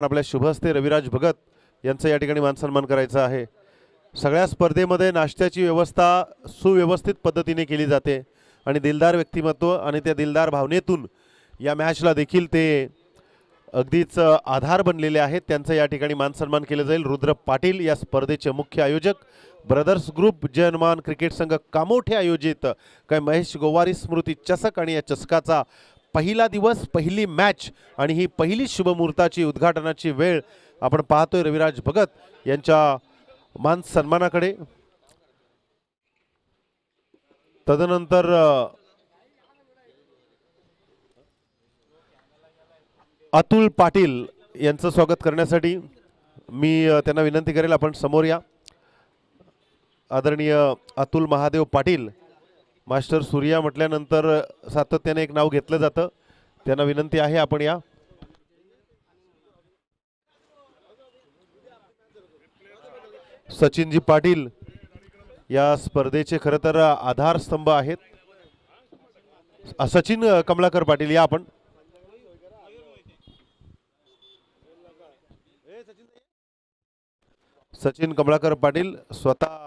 आपल्या शुभहस्ते रविराज भगत यांचा या ठिकाणी मानसन्मान करायचा आहे। सगळ्या स्पर्धेमध्ये नाश्त्याची व्यवस्था सुव्यवस्थित पद्धतीने केली जाते आणि दिलदार व्यक्तिमत्व आणि त्या दिलदार भावनेतून या मॅचला देखील ते अगदीच आधार बनलेले आहेत। त्यांचा या ठिकाणी मानसन्मान केले जाईल। रुद्र पाटील या स्पर्धेचे मुख्य आयोजक, ब्रदर्स ग्रुप जयहनुमान क्रिकेट संघ कामोठे आयोजित काय महेश गोवारी स्मृती चषक आणि या चषकाचा पहिला दिवस, पहिली मॅच आणि ही पहिली शुभमुहूर्ताची उद्घाटनाची वेळ आपण पाहतोय रविराज भगत यांच्या मान सन्मानाकडे। तदनंतर अतुल पाटील यांचं स्वागत करण्यासाठी मी त्यांना विनंती करेल आपण समोर या। आदरणीय अतुल महादेव पाटील, मास्टर सूर्या म्हटल्यानंतर सातत्याने एक नाव घेतलं जातं, त्यांना विनंती आहे आपण या। सचिनजी पाटील या स्पर्धेचे खरं तर आधारस्तंभ आहेत। सचिन कमलाकर पाटील या आपण। सचिन कमलाकर पाटील स्वतः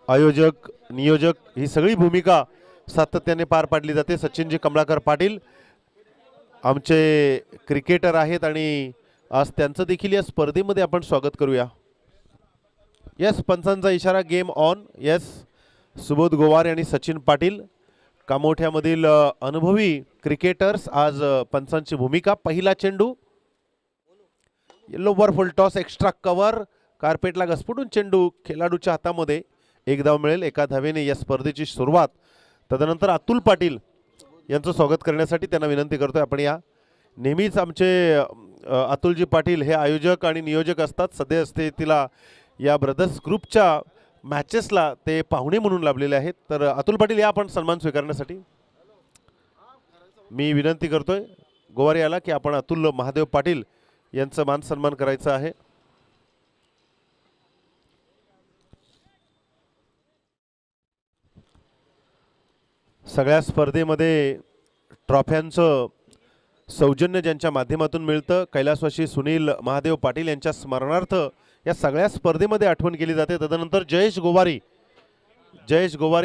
आयोजक नियोजक ही सगळी भूमिका सातत्याने पार पाडली जाते। सचिनजी कमलाकर पाटील आमचे क्रिकेटर आहेत आणि आज त्यांचं देखील या स्पर्धेमध्ये आपण स्वागत करूया। यस, पंचांचा इशारा, game on. Yes, Subodh grower आणि सचिन पाटील कामोठ्यामधील अनुभवी क्रिकेटर्स आज पंचांची भूमिका। पहिला चेंडू, येलो वर फुल टॉस, एक्स्ट्रा कव्हर, कार्पेटला घसपुटून चेंडू खेळाडूच्या हातामध्ये। एक धाव मिळेल एका धावेने या स्पर्धेची सुरुवात। तदनंतर अतुल पाटील यांचं स्वागत करण्यासाठी त्यांना विनंती करतोय आपण या। नेहमीच आमचे अतुलजी पाटील हे आयोजक आणि नियोजक असतात। सद्यस्थितीला या ब्रदर्स ग्रुपच्या मॅचेसला ते पाहुणे म्हणून लाभलेले आहेत। तर अतुल पाटील या आपण सन्मान स्वीकारण्यासाठी मी विनंती करतोय गोवारी याला की आपण अतुल महादेव पाटील यांचा मान सन्मान करायचा आहे। सगळ्या स्पर्धेमध्ये ट्रॉफ्यांचं सौजन्य ज्यांच्या माध्यमातून मिळतं, कैलासवासी सुनील महादेव पाटील यांच्या स्मरणार्थ या सगळ्या स्पर्धेमध्ये आठवण केली जाते। तदनंतर जयेश गोवारी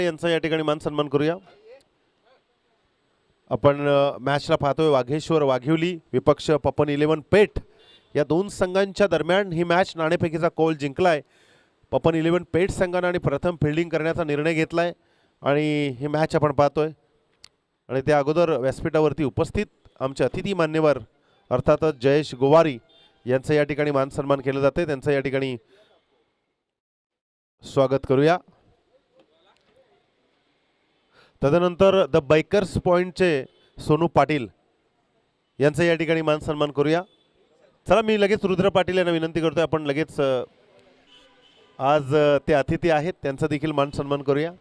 यांचा या ठिकाणी मान सन्मान करूया आपण। मॅचला पाहतोय वाघेश्वर वाघिवली विपक्ष पपन 11 पेठ या दोन संघांच्या दरम्यान ही मॅच नाणेफेकीचा कौल जिंकलाय। पपन 11 पेठ संघाने आणि प्रथम फिल्डिंग करण्याचा निर्णय घेतलाय आणि ही मॅच आपण पाहतोय। आणि त्या अगोदर व्यासपीठावरती उपस्थित आमचे अतिथी मान्यवर अर्थातच जयेश गोवारी यांचं या ठिकाणी मान सन्मान केलं जाते, त्यांचं या ठिकाणी स्वागत करूया। तदनंतर द बायकर्स पॉइंटचे सोनू पाटील यांचं या ठिकाणी मान सन्मान करूया। चला मी लगेच रुद्र पाटील यांना विनंती करतोय आपण लगेच आज ते अतिथी आहेत त्यांचा देखील मान सन्मान करूया।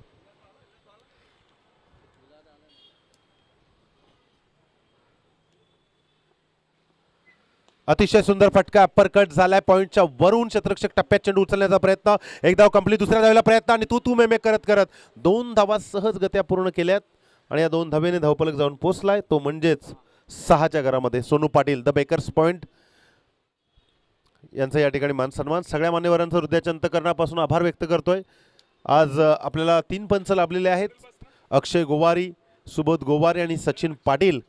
अतिशय सुंदर फटका, अप्पर कट झालाय पॉइंटच्या वरून, क्षेत्ररक्षक टप्प्यात चेंडू उचलण्याचा प्रयत्न, एक धाव कंप्लीट, दुसऱ्या धावेला प्रयत्न आणि तू मे करत करत दोन धावा सहजगत्या पूर्ण केल्यात आणि या दोन धावेने धावफलक जाऊन पोहोचलाय, तो म्हणजेच 6च्या घरामध्ये। Sonu Patil the bakers point यांचा या ठिकाणी मान सन्मान। सगळ्या मान्यवरांचा हृदयाच्या अंतःकरणापासून आभार व्यक्त करतोय। आज आपल्याला 3 पंच लाभलेले आहेत, अक्षय गोवारी, सुबोध गोवारी आणि सचिन पाटील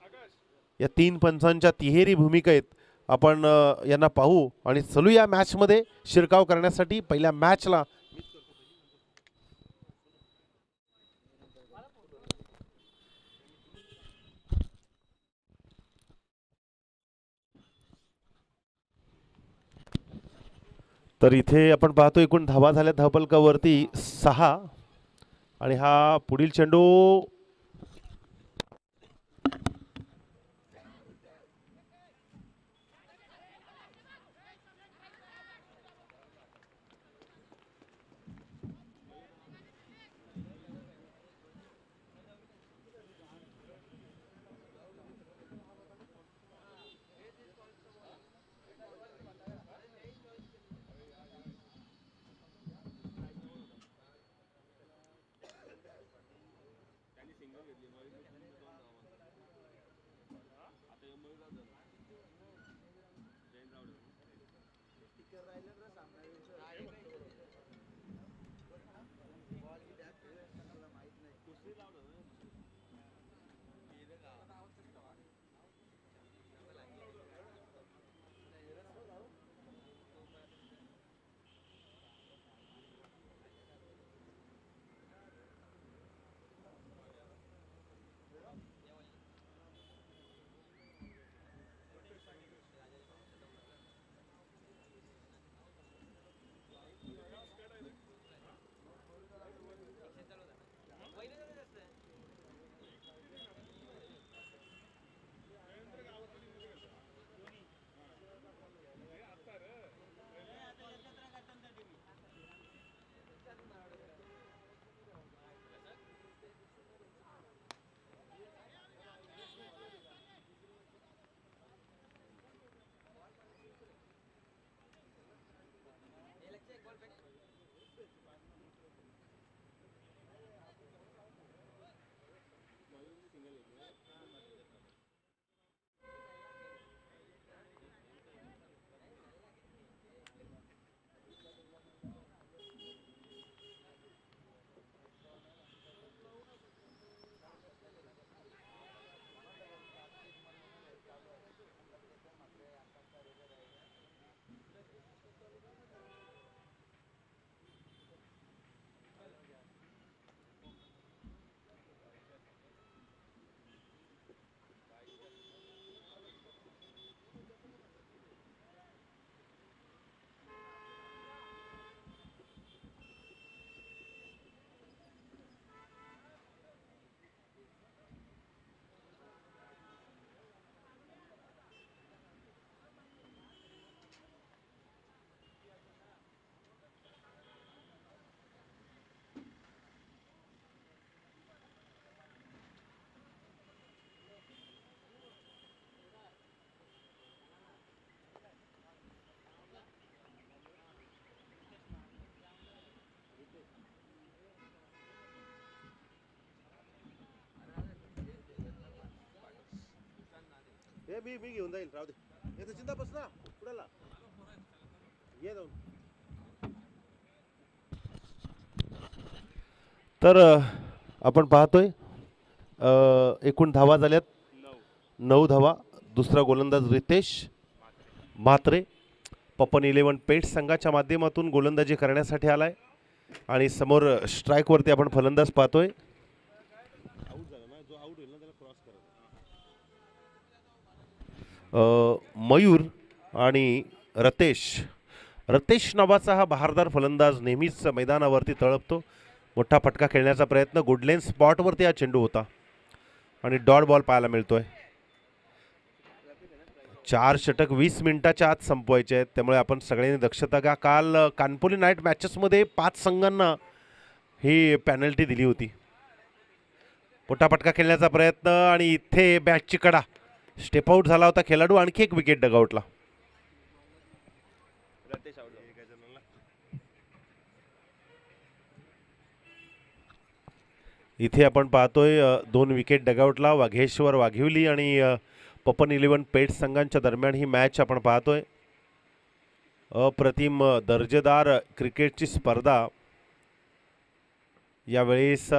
या 3 पंचांच्या तिहेरी भूमिका आहेत। आपण यांना पाहू आणि चलू या मॅच मध्ये शिरकाव करण्यासाठी। पहिल्या मॅचला तर इथे आपण पाहतो एकूण धावा झाल्या धावफलकावरती 6 आणि हा पुढील चेंडू मी घेऊन जाईल, राहू दे. येतो चिंता बस ना कुणाला ये जाऊन. तर आपण पाहतोय एकूण धावा झाल्यात 9 धावा. दुसरा गोलंदाज रितेश म्हात्रे पपन 11 पेठ संघाच्या माध्यमातून गोलंदाजी करण्यासाठी आलाय आणि समोर स्ट्राईक वरती आपण फलंदाज पाहतोय. मयूर आणि रतेश नावाचा हा बहारदार फलंदाज नेहमीच मैदानावरती तळपतो. मोठा फटका खेळण्याचा प्रयत्न, गुडलेन स्पॉटवरती हा चेंडू होता आणि डॉट बॉल पाहायला मिळतोय. 4 षटक 20 मिनिटाच्या आत संपवायचे आहेत, त्यामुळे आपण सगळ्यांनी दक्षता घ्या. काल कानपुली नाईट मॅचेसमध्ये 5 संघांना ही पेनल्टी दिली होती. मोठा फटका खेळण्याचा प्रयत्न आणि इथे बॅटची कडा, स्टेप आउट झाला होता खेळाडू. आणखी एक विकेट डगआउटला. इथे आपण पाहतोय 2 विकेट डगआउटला. वाघेश्वर वाघिवली आणि पपन 11 पेठ संघांच्या दरम्यान ही मॅच आपण पाहतोय. अप्रतिम दर्जेदार क्रिकेटची स्पर्धा यावेळेस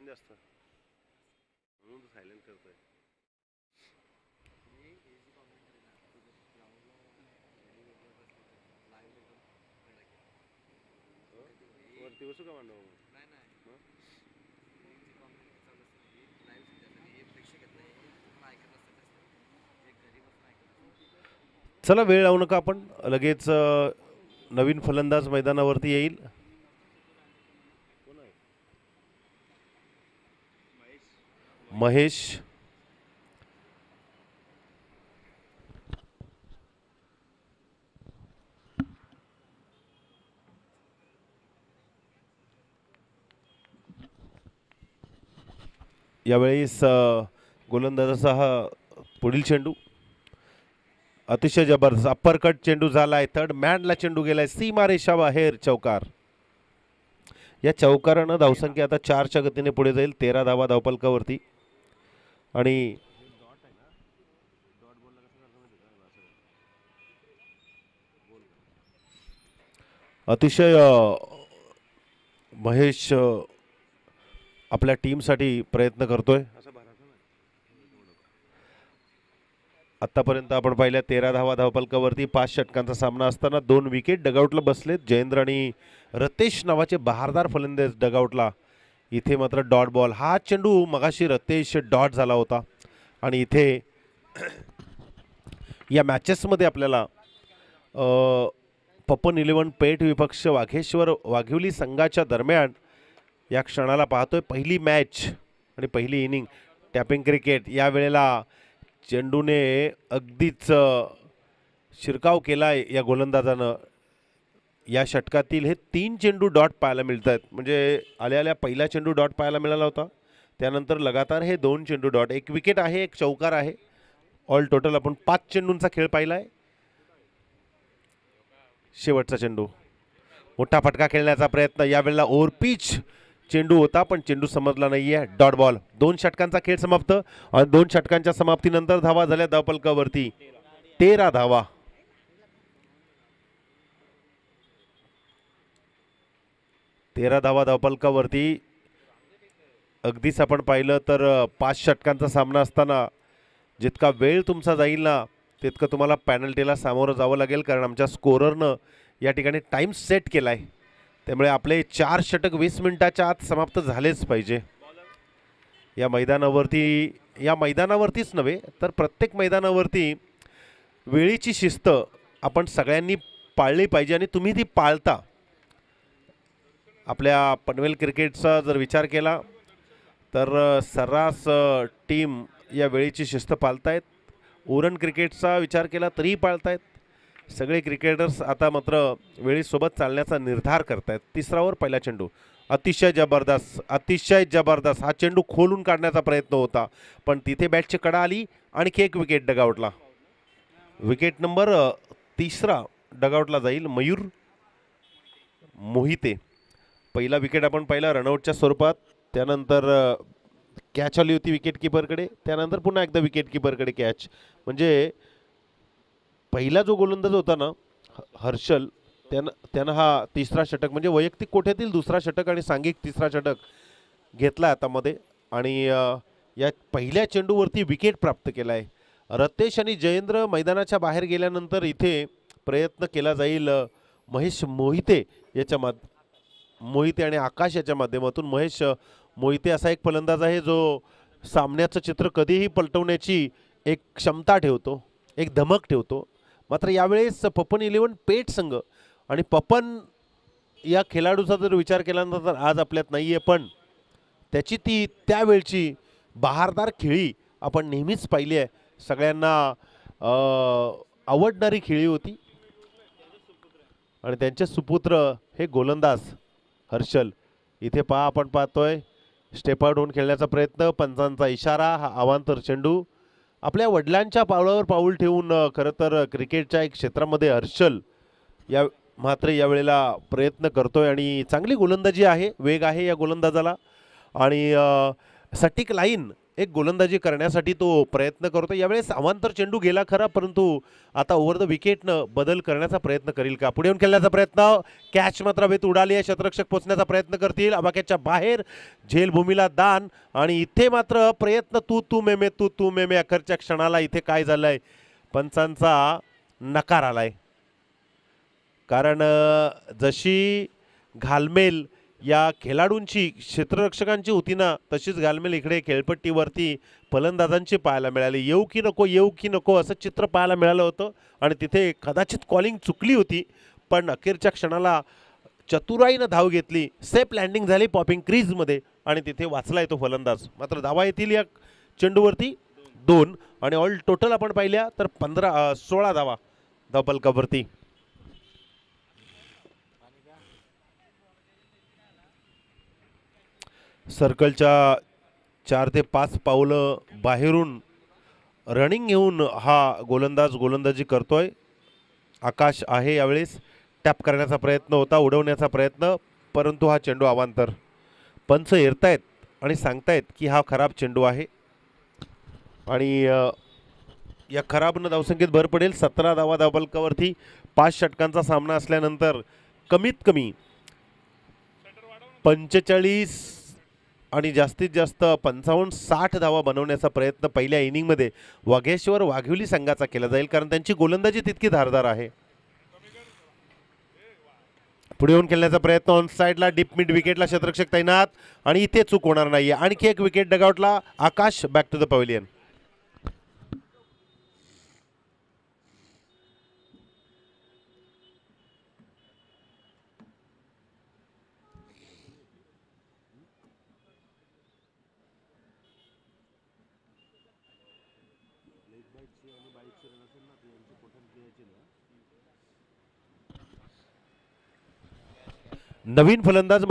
जास्त म्हणून सायलेंट करतोय. वरती बसू का मांडव? चला वेळ लावू नका, आपण लगेच नवीन फलंदाज मैदानावरती येईल. महेश यावेळेस गोलंदाजाचा हा पुढील चेंडू अतिशय जबरदस्त अप्परकट चेंडू झालाय. थर्ड मॅनला चेंडू गेलाय सीमारेषा बाहेर. चौकार. या चौकारानं धावसंख्या आता 4च्या गतीने पुढे जाईल. 13 धावा धावपलकावरती आणि अतिशय महेश आपल्या टीमसाठी प्रयत्न करतोय. आतापर्यंत आपण पाहिल्या 13 धावा धावपलकावरती 5 षटकांचा सामना असताना 2 विकेट डगआउटला बसलेत. जयेंद्र आणि रतेश नावाचे बहारदार फलंदाज डगआउटला. इथे मात्र डॉट बॉल. हा चेंडू मगाशी रतेश डॉट झाला होता आणि इथे या मॅचेसमध्ये आपल्याला पपन 11 पेठ विपक्ष वाघेश्वर वाघिवली संघाच्या दरम्यान या क्षणाला पाहतोय. पहिली मॅच आणि पहिली इनिंग टॅपिंग क्रिकेट. या वेळेला चेंडूने अगदीच शिरकाव केलाय या गोलंदाजानं. या षटकातील हे 3 चेंडू डॉट पाहायला मिळत आहेत. म्हणजे आल्या आल्या पहिला चेंडू डॉट पाहायला मिळाला होता. त्यानंतर लगातार हे 2 चेंडू डॉट. 1 विकेट आहे, 1 चौकार आहे. ऑल टोटल आपण 5 चेंडूंचा खेळ पाहिलाय. शेवटचा चेंडू मोठा फटका खेळण्याचा प्रयत्न. यावेळेला ओव्हर पिच चेंडू होता पण चेंडू समजला नाहीये. Dot ball. 2 षटकांचा खेळ समाप्त आणि 2 षटकांच्या समाप्तीनंतर धावा झाल्या धावपलकावरती 13 धावा. 13 धावा धावपलकावरती. अगदीच आपण पाहिलं तर 5 षटकांचा सामना असताना जितका वेळ तुमचा जाईल ना तितकं तुम्हाला पॅनल्टीला सामोरं जावं लागेल. कारण आमच्या स्कोररनं या ठिकाणी टाइम सेट केला आहे. त्यामुळे आपले 4 षटक 20 मिनिटाच्या आत समाप्त झालेच पाहिजे. या मैदानावरतीच नव्हे तर प्रत्येक मैदानावरती वेळेची शिस्त आपण सगळ्यांनी पाळली पाहिजे आणि तुम्ही ती पाळता. आपल्या पनवेल क्रिकेटचा जर विचार केला तर सर्रास टीम या वेळेची शिस्त पाळतायत. उरण क्रिकेटचा विचार केला तरीही पाळतायत. सगळे क्रिकेटर्स आता मात्र वेळेसोबत चालण्याचा निर्धार करतायत. 3 ओव्हर पहिला चेंडू अतिशय जबरदस्त, अतिशय जबरदस्त. हा चेंडू खोलून काढण्याचा प्रयत्न होता पण तिथे बॅटची कडा आली. आणखी 1 विकेट डगआउटला. विकेट नंबर 3 डगआउटला जाईल. मयूर मोहिते. पहिला विकेट आपण पाहिला रनआउटच्या स्वरूपात. त्यानंतर कॅच आली होती विकेट किपरकडे. त्यानंतर पुन्हा एकदा विकेट किपरकडे कॅच. म्हणजे पहिला जो गोलंदाज होता ना हर्षल त्यानं हा 3रा षटक म्हणजे वैयक्तिक कोठ्यातील 2रा षटक आणि सांघिक 3रा षटक घेतला हातामध्ये आणि या पहिल्या चेंडूवरती विकेट प्राप्त केला आहे. रतेश आणि जयेंद्र मैदानाच्या बाहेर गेल्यानंतर इथे प्रयत्न केला जाईल महेश मोहिते याच्या मोहिते आणि आकाश याच्या माध्यमातून. महेश मोहिते असा एक फलंदाज आहे जो सामन्याचं चित्र कधीही पलटवण्याची एक क्षमता ठेवतो, एक धमक ठेवतो. मात्र यावेळेस पपन 11 पेठ संघ आणि पपन या खेळाडूचा जर विचार केल्यानंतर आज आपल्यात नाही आहे पण त्याची ती त्यावेळची बहारदार खेळी आपण नेहमीच पाहिली आहे. सगळ्यांना आवडणारी खेळी होती आणि त्यांचे सुपुत्र हे गोलंदाज हर्षल. इथे आपण पाहतोय स्टेप आउट होऊन खेळण्याचा प्रयत्न. पंचांचा इशारा. हा अवांतर चेंडू. आपल्या वडिलांच्या पावलावर पाऊल ठेवून खरं तर क्रिकेटच्या एक क्षेत्रामध्ये हर्षल मात्र यावेळेला प्रयत्न करतोय आणि चांगली गोलंदाजी आहे. वेग आहे या गोलंदाजाला आणि सटीक लाईन एक गोलंदाजी करण्यासाठी तो प्रयत्न करतो. यावेळेस अवांतर चेंडू गेला खरा परंतु आता ओव्हर द विकेटनं बदल करण्याचा प्रयत्न करील का. पुढे येऊन खेळण्याचा प्रयत्न. कॅच मात्र हवेत उडाली आहे. शतरक्षक पोचण्याचा प्रयत्न करतील. आबाक्याच्या बाहेर. झेल भूमीला दान आणि इथे मात्र प्रयत्न तू मेमे अखेरच्या क्षणाला इथे काय झालंय पंचांचा नकार आलाय. कारण जशी घालमेल या खेळाडूंची क्षेत्ररक्षकांची होती ना तशीच घालमेल इकडे खेळपट्टीवरती फलंदाजांची पाहायला मिळाली. येऊ की नको असं चित्र पाहायला मिळालं होतं आणि तिथे कदाचित कॉलिंग चुकली होती पण अखेरच्या क्षणाला चतुराईनं धाव घेतली. सेफ लँडिंग झाली पॉपिंग क्रीजमध्ये आणि तिथे वाचला येतो फलंदाज. मात्र धावा येतील या चेंडूवरती 2 आणि ऑल टोटल आपण पाहिल्या तर 16 धावा धावपलकावरती. सर्कलच्या 4 ते 5 पावलं बाहेरून रनिंग घेऊन हा गोलंदाज गोलंदाजी करतोय. आकाश आहे यावेळेस टॅप करण्याचा प्रयत्न होता, उडवण्याचा प्रयत्न, परंतु हा चेंडू अवांतर. पंच येरतायत आणि सांगतायत की हा खराब चेंडू आहे आणि या खराबनं धावसंख्येत भर पडेल. 17 धावा धावफलकावरती 5 षटकांचा सामना असल्यानंतर कमीत कमी 45 आणि जास्तीत जास्त 55-60 धावा बनवण्याचा प्रयत्न पहिल्या इनिंगमध्ये वाघेश्वर वाघिवली संघाचा केला जाईल, कारण त्यांची गोलंदाजी तितकी धारदार आहे. पुढे येऊन खेळण्याचा प्रयत्न ऑन साईडला डीप मिड विकेटला क्षेत्ररक्षक तैनात आणि इथे चूक होणार नाहीये. आणखी एक विकेट डगआउटला. Akash back to the pavilion. नवीन फलंदाज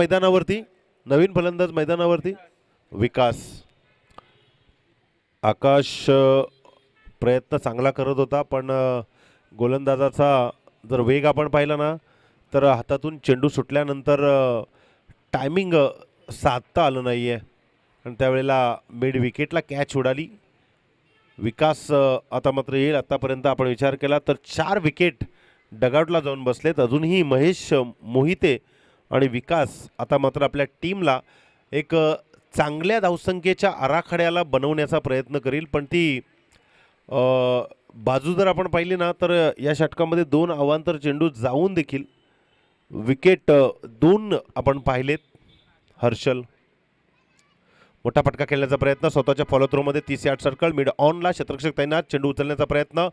मैदानावरती विकास. आकाश प्रयत्न चांगला करत होता, पण गोलंदाजाचा जर वेग आपण पाहिला ना तर हातातून चेंडू सुटल्यानंतर टायमिंग साधता आलं नाही आहे आणि त्यावेळेला मिड विकेटला कॅच उडाली. विकास आता मात्र येईल. आतापर्यंत आपण विचार केला तर 4 विकेट डगआउटला जाऊन बसलेत. अजूनही महेश मोहिते आणि विकास आता मात्र आपल्या टीमला एक चांगल्या धावसंख्येच्या आराखड्याला बनवण्याचा प्रयत्न करील, पण ती बाजू जर आपण पाहिली ना तर या षटकामध्ये 2 अवांतर चेंडू जाऊन देखील विकेट 2 आपण पाहिलेत. हर्षल मोठा फटका खेळण्याचा प्रयत्न स्वतःच्या फॉलो थ्रोमध्ये 30 यार्ड सर्कल मिड ऑनला क्षेत्ररक्षक तैनात. चेंडू उचलण्याचा प्रयत्न,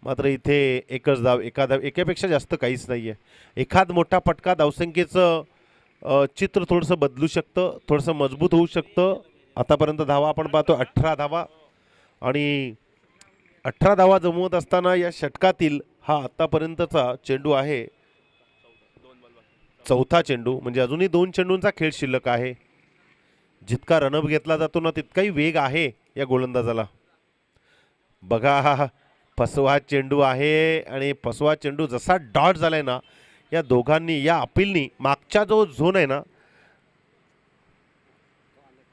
मात्र इथे एकच धाव. एकापेक्षा जास्त काहीच नाही आहे. एखाद मोठा फटका धावसंख्येचं चित्र थोडंसं बदलू शकतं, थोडंसं मजबूत होऊ शकतं. आतापर्यंत धावा आपण पाहतो 18 धावा आणि 18 धावा जमवत असताना या षटकातील हा आतापर्यंतचा चेंडू आहे 4था चेंडू. म्हणजे अजूनही 2 चेंडूंचा खेळ शिल्लक आहे. जितका रनअप घेतला जातो ना तितकाही वेग आहे या गोलंदाजाला. बघा हा फसवा चेंडू आहे आणि फसवा चेंडू जसा डॉट झालाय ना या दोघांनी, या अपीलनी मागचा जो झोन आहे ना,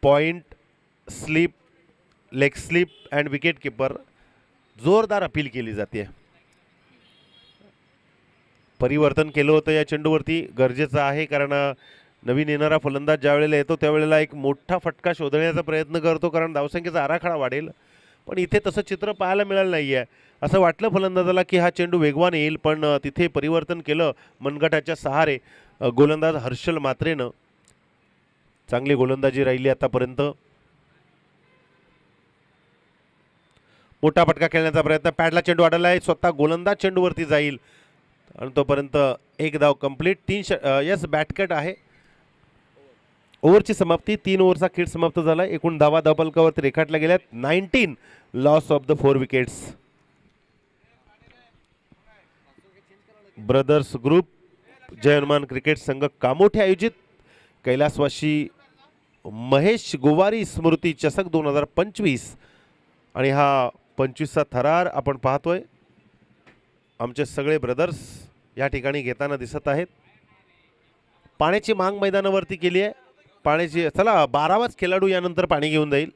point slip, leg slip and wicket keeper, जोरदार अपील केली जाते. परिवर्तन केलं होतं या चेंडूवरती, गरजेचं आहे, कारण नवीन येणारा फलंदाज ज्या वेळेला येतो त्यावेळेला एक मोठा फटका शोधण्याचा प्रयत्न करतो, कारण धावसंख्येचा आराखडा वाढेल. पण इथे तसं चित्र पाहायला मिळालं नाही आहे. असं वाटलं फलंदाजाला की हा चेंडू वेगवान येईल, पण तिथे परिवर्तन केलं मनगटाच्या सहारे गोलंदाज हर्षल मात्रेनं. चांगली गोलंदाजी राहिली आतापर्यंत. मोठा फटका खेळण्याचा प्रयत्न, पॅडला चेंडू अडला आहे, स्वतः गोलंदाज चेंडूवरती जाईल आणि तोपर्यंत एक धाव कंप्लीट. 3 बॅटकट आहे. ओव्हरची समाप्ती, 3 ओव्हरचा खेळ समाप्त झाला. एकूण धावा धावफलकावरती रेखाटल्या गेल्यात 19. Loss of the 4 wickets. Brothers group Jai Hanuman cricket संघ कामोठे आयोजित कैलासवासी महेश गोवारी स्मृती चषक 2025 आणि हा 25चा थरार आपण पाहतोय. आमचे सगळे ब्रदर्स या ठिकाणी घेताना दिसत आहेत. पाण्याची मांग मैदानावरती केली आहे. पाण्याची, चला 12वाच खेळाडू यानंतर पाणी घेऊन जाईल,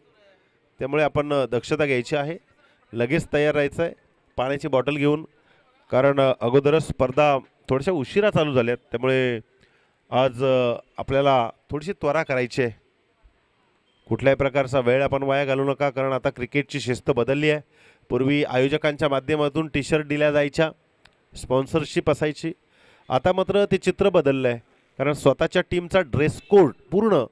त्यामुळे आपण दक्षता घ्यायची आहे. लगेच तयार राहायचं आहे पाण्याची बॉटल घेऊन, कारण अगोदरच स्पर्धा थोड्याशा उशिरा चालू झाल्यात, त्यामुळे आज आपल्याला थोडीशी त्वरा करायची आहे. कुठल्याही प्रकारचा वेळ आपण वाया घालू नका, कारण आता क्रिकेटची शिस्त बदलली आहे. पूर्वी आयोजकांच्या माध्यमातून टी शर्ट दिल्या जायच्या, स्पॉन्सरशिप असायची. आता मात्र ते चित्र बदललं आहे, कारण स्वतःच्या टीमचा ड्रेस कोड पूर्ण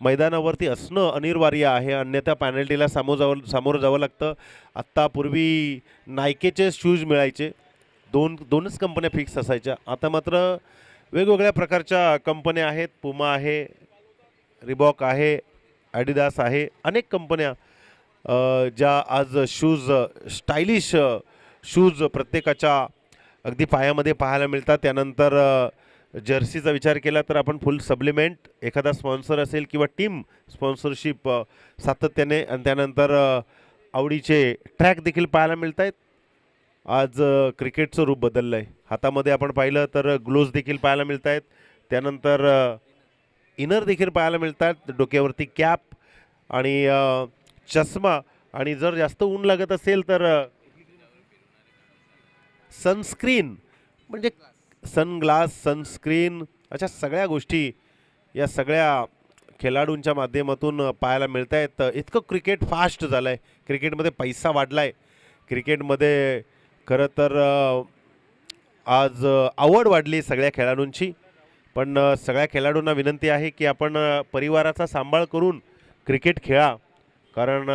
मैदानावरती असणं अनिवार्य आहे, अन्यथा पॅनल्टीला सामोरं जावं लागतं. आत्ता पूर्वी नायकेचे शूज मिळायचे, दोनच कंपन्या फिक्स असायच्या. आता मात्र वेगवेगळ्या प्रकारच्या कंपन्या आहेत. पुमा आहे, रिबॉक आहे, ॲडिडास आहे, अनेक कंपन्या ज्या आज शूज, स्टायलिश शूज प्रत्येकाच्या अगदी पायामध्ये पाहायला मिळतात. त्यानंतर जर्सीचा विचार केला तर आपण फुल सप्लिमेंट, एखादा स्पॉन्सर असेल किंवा टीम स्पॉन्सरशिप सातत्याने, आणि त्यानंतर आवडीचे ट्रॅक देखील पाहायला मिळत आहेत. आज क्रिकेटचं रूप बदललं आहे. हातामध्ये आपण पाहिलं तर ग्लोव्ज देखील पाहायला मिळत आहेत. त्यानंतर इनर देखील पाहायला मिळतात, डोक्यावरती कॅप आणि चष्मा, आणि जर जास्त ऊन लागत असेल तर सनस्क्रीन, म्हणजे सनग्लास, सनस्क्रीन, अशा सगळ्या गोष्टी या सगळ्या खेळाडूंच्या माध्यमातून पाहायला मिळत आहेत. इतकं क्रिकेट फास्ट झालं आहे, क्रिकेटमध्ये पैसा वाढला आहे, क्रिकेटमध्ये खरं तर आज आवड वाढली सगळ्या खेळाडूंची. पण सगळ्या खेळाडूंना विनंती आहे की आपण परिवाराचा सांभाळ करून क्रिकेट खेळा, कारण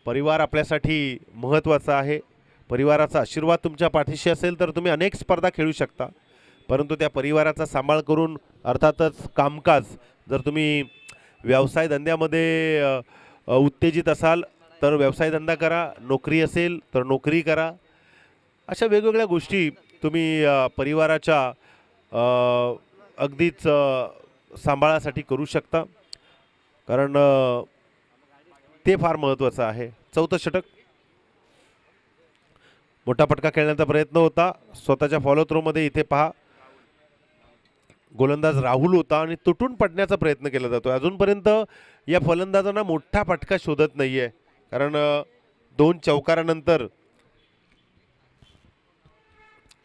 परिवार आपल्यासाठी महत्त्वाचा आहे. परिवाराचा आशीर्वाद तुमच्या पाठीशी असेल तर तुम्ही अनेक स्पर्धा खेळू शकता, परंतु त्या परिवाराचा सांभाळ करून, अर्थातच कामकाज, जर तुम्ही व्यवसाय धंद्यामध्ये उत्तेजित असाल तर व्यवसाय धंदा करा, नोकरी असेल तर नोकरी करा. अशा वेगवेगळ्या गोष्टी तुम्ही परिवाराच्या अगदीच सांभाळासाठी करू शकता, कारण ते फार महत्त्वाचं आहे. चौथं षटक, मोठा फटका खेळण्याचा प्रयत्न होता स्वतःच्या फॉलो थ्रोमध्ये. इथे पहा, गोलंदाज राहुल होता आणि तुटून पडण्याचा प्रयत्न केला जातो. अजूनपर्यंत या फलंदाजांना मोठा फटका शोधत नाहीये, कारण 2 चौकारानंतर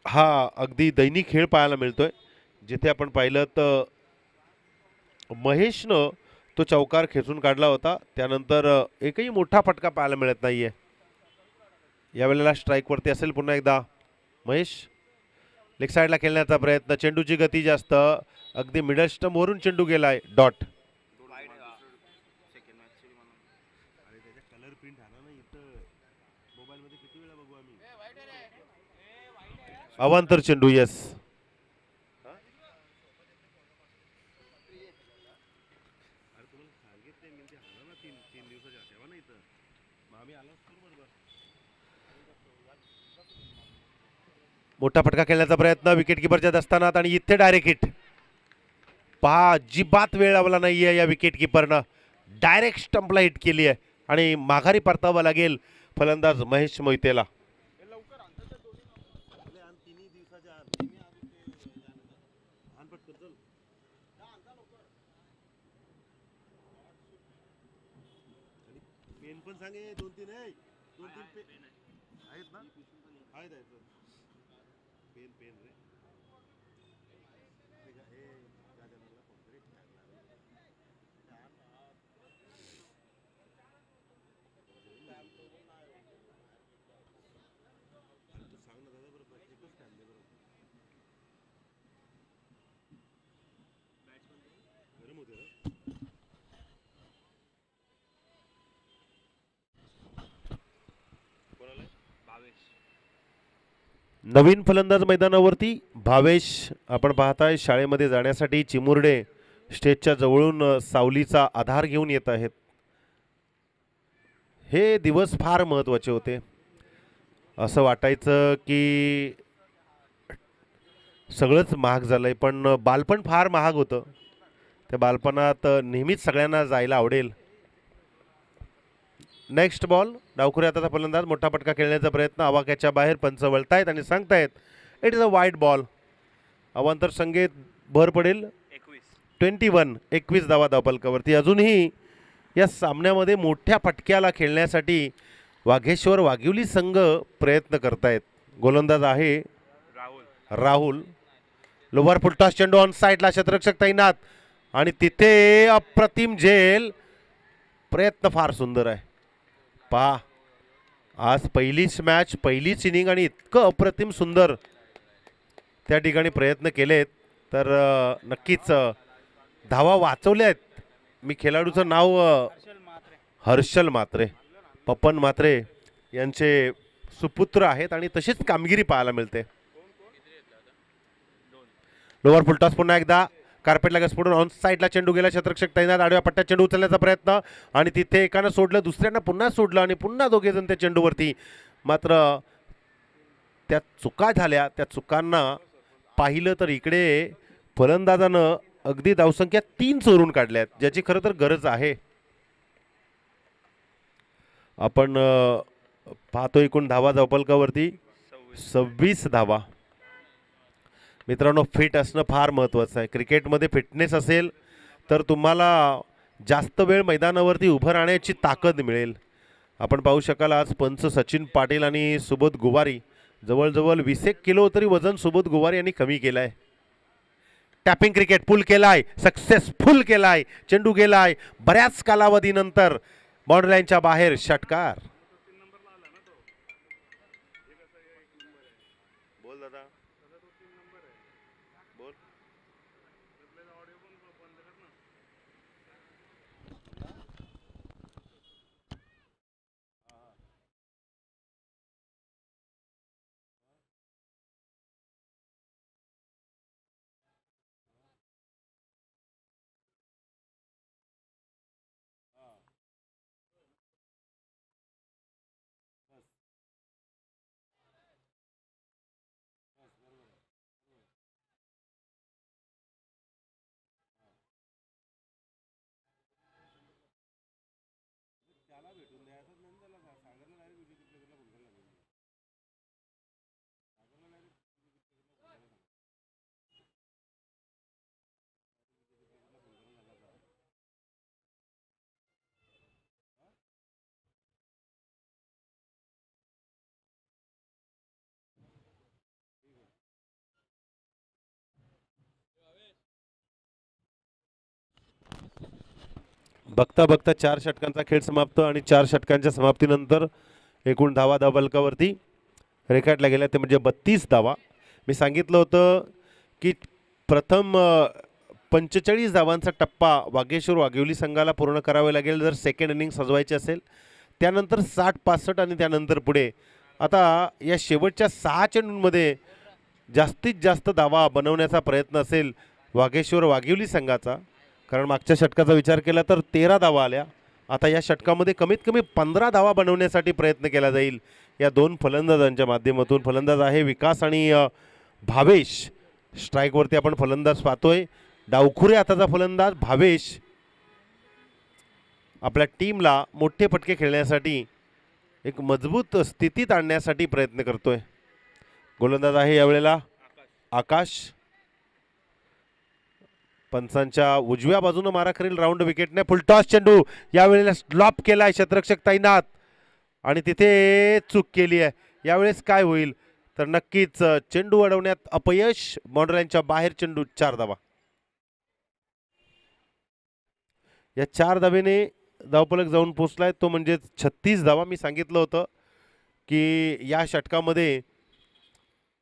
हा अगदी दैनिक खेळ पाहायला मिळतोय. जिथे आपण पाहिलं तर महेशनं तो चौकार खेचून काढला होता, त्यानंतर एकही मोठा फटका पाहायला मिळत नाहीये. यावेळेला स्ट्राईकवरती असेल पुन्हा एकदा महेश. लेग साईडला खेळण्याचा प्रयत्न, चेंडूची गती जास्त, अगदी मिडल स्टंपवरून चेंडू गेलाय, डॉट. अवांतर चेंडू, यस. मोठा फटका खेळण्याचा प्रयत्न विकेट किपरच्या दस्तानात, आणि इथे डायरेक्ट हिट. पहा, अजिबात वेळ लावला नाहीये या विकेट किपरनं, डायरेक्ट स्टंपला हिट केली आहे आणि माघारी परतावा लागेल फलंदाज महेश मोहितेला. नवीन फलंदाज मैदानावरती भावेश आपण पाहताय. शाळेमध्ये जाण्यासाठी चिमुरडे स्टेजच्या जवळून सावलीचा आधार घेऊन येत आहेत. हे दिवस फार महत्त्वाचे होते. असं वाटायचं की सगळंच महाग झालंय, पण बालपण फार महाग होतं. त्या बालपणात नेहमीच सगळ्यांना जायला आवडेल. नेक्स्ट बॉल, डावखुरी हाताचा फलंदाज, मोठा फटका खेळण्याचा प्रयत्न, आवाक्याच्या बाहेर, पंच वळतायत आणि सांगतायत it is a wide ball. अवांतर संगीत भर पडेल. 21 धावा धावफलकावरती. अजूनही या सामन्यामध्ये मोठ्या फटक्याला खेळण्यासाठी वाघेश्वर वाघिवली संघ प्रयत्न करतायत. गोलंदाज आहे राहुल. लोवर फुलटॉस चेंडू ऑन साईडला, क्षेत्ररक्षक तैनात, आणि तिथे अप्रतिम झेल. प्रयत्न फार सुंदर आहे. पहा, आज पहिलीच मॅच, पहिलीच इनिंग, आणि इतकं अप्रतिम सुंदर त्या ठिकाणी प्रयत्न केलेत तर नक्कीच धावा वाचवल्या आहेत. मी खेळाडूचं नाव हर्षल म्हात्रे, पपन म्हात्रे यांचे सुपुत्र आहेत आणि तशीच कामगिरी पाहायला मिळते. लोवर फुलटॉस पुन्हा एकदा, कार्पेटला घसपडून ऑन साईडला चेंडू गेला, क्षेत्ररक्षक तैनात, आडव्या पट्ट्यात चेंडू उचलण्याचा प्रयत्न, आणि तिथे एकानं सोडलं, दुसऱ्यानं पुन्हा सोडलं, आणि पुन्हा दोघे जण त्या चेंडूवरती. मात्र त्या चुका झाल्या. त्या चुकांना पाहिलं तर इकडे फलंदाजानं अगदी धावसंख्या 3 चोरून काढल्यात, ज्याची खरं तर गरज आहे. आपण पाहतो एकूण धावा धावपलकावरती 26 धावा. मित्रांनो, फिट असणं फार महत्त्वाचं आहे. क्रिकेटमध्ये फिटनेस असेल तर तुम्हाला जास्त वेळ मैदानावरती उभं राहण्याची ताकद मिळेल. आपण पाहू शकाल आज पंच सचिन पाटील आणि सुबोध गुवारी जवळजवळ 20 किलो तरी वजन सुबोध गुवारी यांनी कमी केलं आहे. टॅपिंग क्रिकेट पुल केलाय, सक्सेसफुल केलाय, चेंडू गेलाय बऱ्याच कालावधीनंतर बाउंड्री लाईनच्या बाहेर. षटकार. बोल दादा, बोल. बघता बघता 4 षटकांचा खेळ समाप्त आणि 4 षटकांच्या समाप्तीनंतर एकूण धावा धावपलकावरती रेखाटल्या गेल्या ते म्हणजे 32 धावा. मी सांगितलं होतं की प्रथम 45 धावांचा टप्पा वागेश्वर वाघिवली संघाला पूर्ण करावे लागेल जर सेकंड इनिंग सजवायची असेल. त्यानंतर 60-65 आणि त्यानंतर पुढे. आता या शेवटच्या 6 चेंडूंमध्ये जास्तीत जास्त धावा बनवण्याचा प्रयत्न असेल वागेश्वर वाघिवली संघाचा, कारण मागच्या षटकाचा विचार केला तर 13 धावा आल्या. आता या षटकामध्ये कमीत कमी 15 धावा बनवण्यासाठी प्रयत्न केला जाईल या दोन फलंदाजांच्या माध्यमातून. फलंदाज आहे विकास आणि भावेश. स्ट्राईकवरती आपण फलंदाज पाहतोय. डावखुरे हाताचा फलंदाज भावेश आपल्या टीमला मोठे फटके खेळण्यासाठी एक मजबूत स्थितीत आणण्यासाठी प्रयत्न करतोय. गोलंदाज आहे यावेळेला आकाश. पंचांच्या उजव्या बाजूने मारा करेल राऊंड विकेटने. फुलटॉस चेंडू यावेळेला स्लॉप केलाय क्षेत्ररक्षक तैनात आणि तिथे चूक केली आहे. यावेळेस काय होईल तर नक्कीच चेंडू अडवण्यात अपयश. बाउंड्री लाईनच्या बाहेर चेंडू. 4 धावा. या 4 धावेने धावफलक जाऊन पोचलाय तो म्हणजे 36 धावा. मी सांगितलं होतं की या षटकामध्ये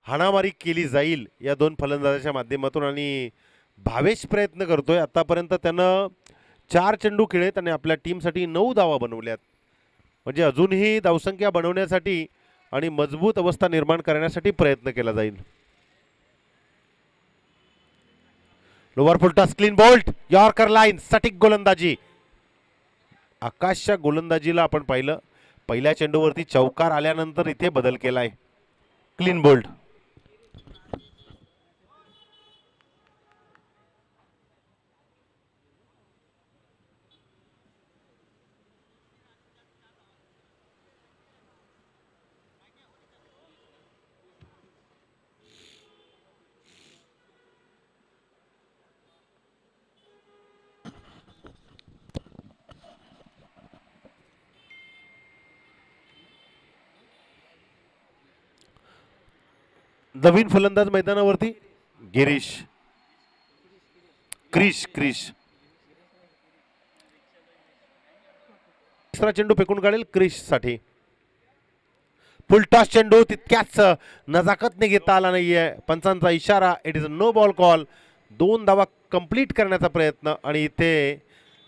हाणामारी केली जाईल या दोन फलंदाजाच्या माध्यमातून आणि भावेश प्रयत्न करतोय. आतापर्यंत त्यानं 4 चेंडू खेळलेत आणि आपल्या टीमसाठी 9 धावा बनवल्यात. म्हणजे अजूनही धावसंख्या बनवण्यासाठी आणि मजबूत अवस्था निर्माण करण्यासाठी प्रयत्न केला जाईल. Lower full toss clean bolt yorker line. सटीक गोलंदाजी. आकाशच्या गोलंदाजीला आपण पाहिलं. पहिल्या चेंडूवरती चौकार आल्यानंतर इथे बदल केलाय. Clean bolt. नवीन फलंदाज मैदानावरती गिरीश. क्रिश. तिसरा चेंडू फेकून काढेल क्रिश साठी. फुलटॉस चेंडू तितक्याच नजाकतने घेता आला नाहीये. पंचांचा इशारा. It is a no ball call. 2 धावा कंप्लीट करण्याचा प्रयत्न आणि इथे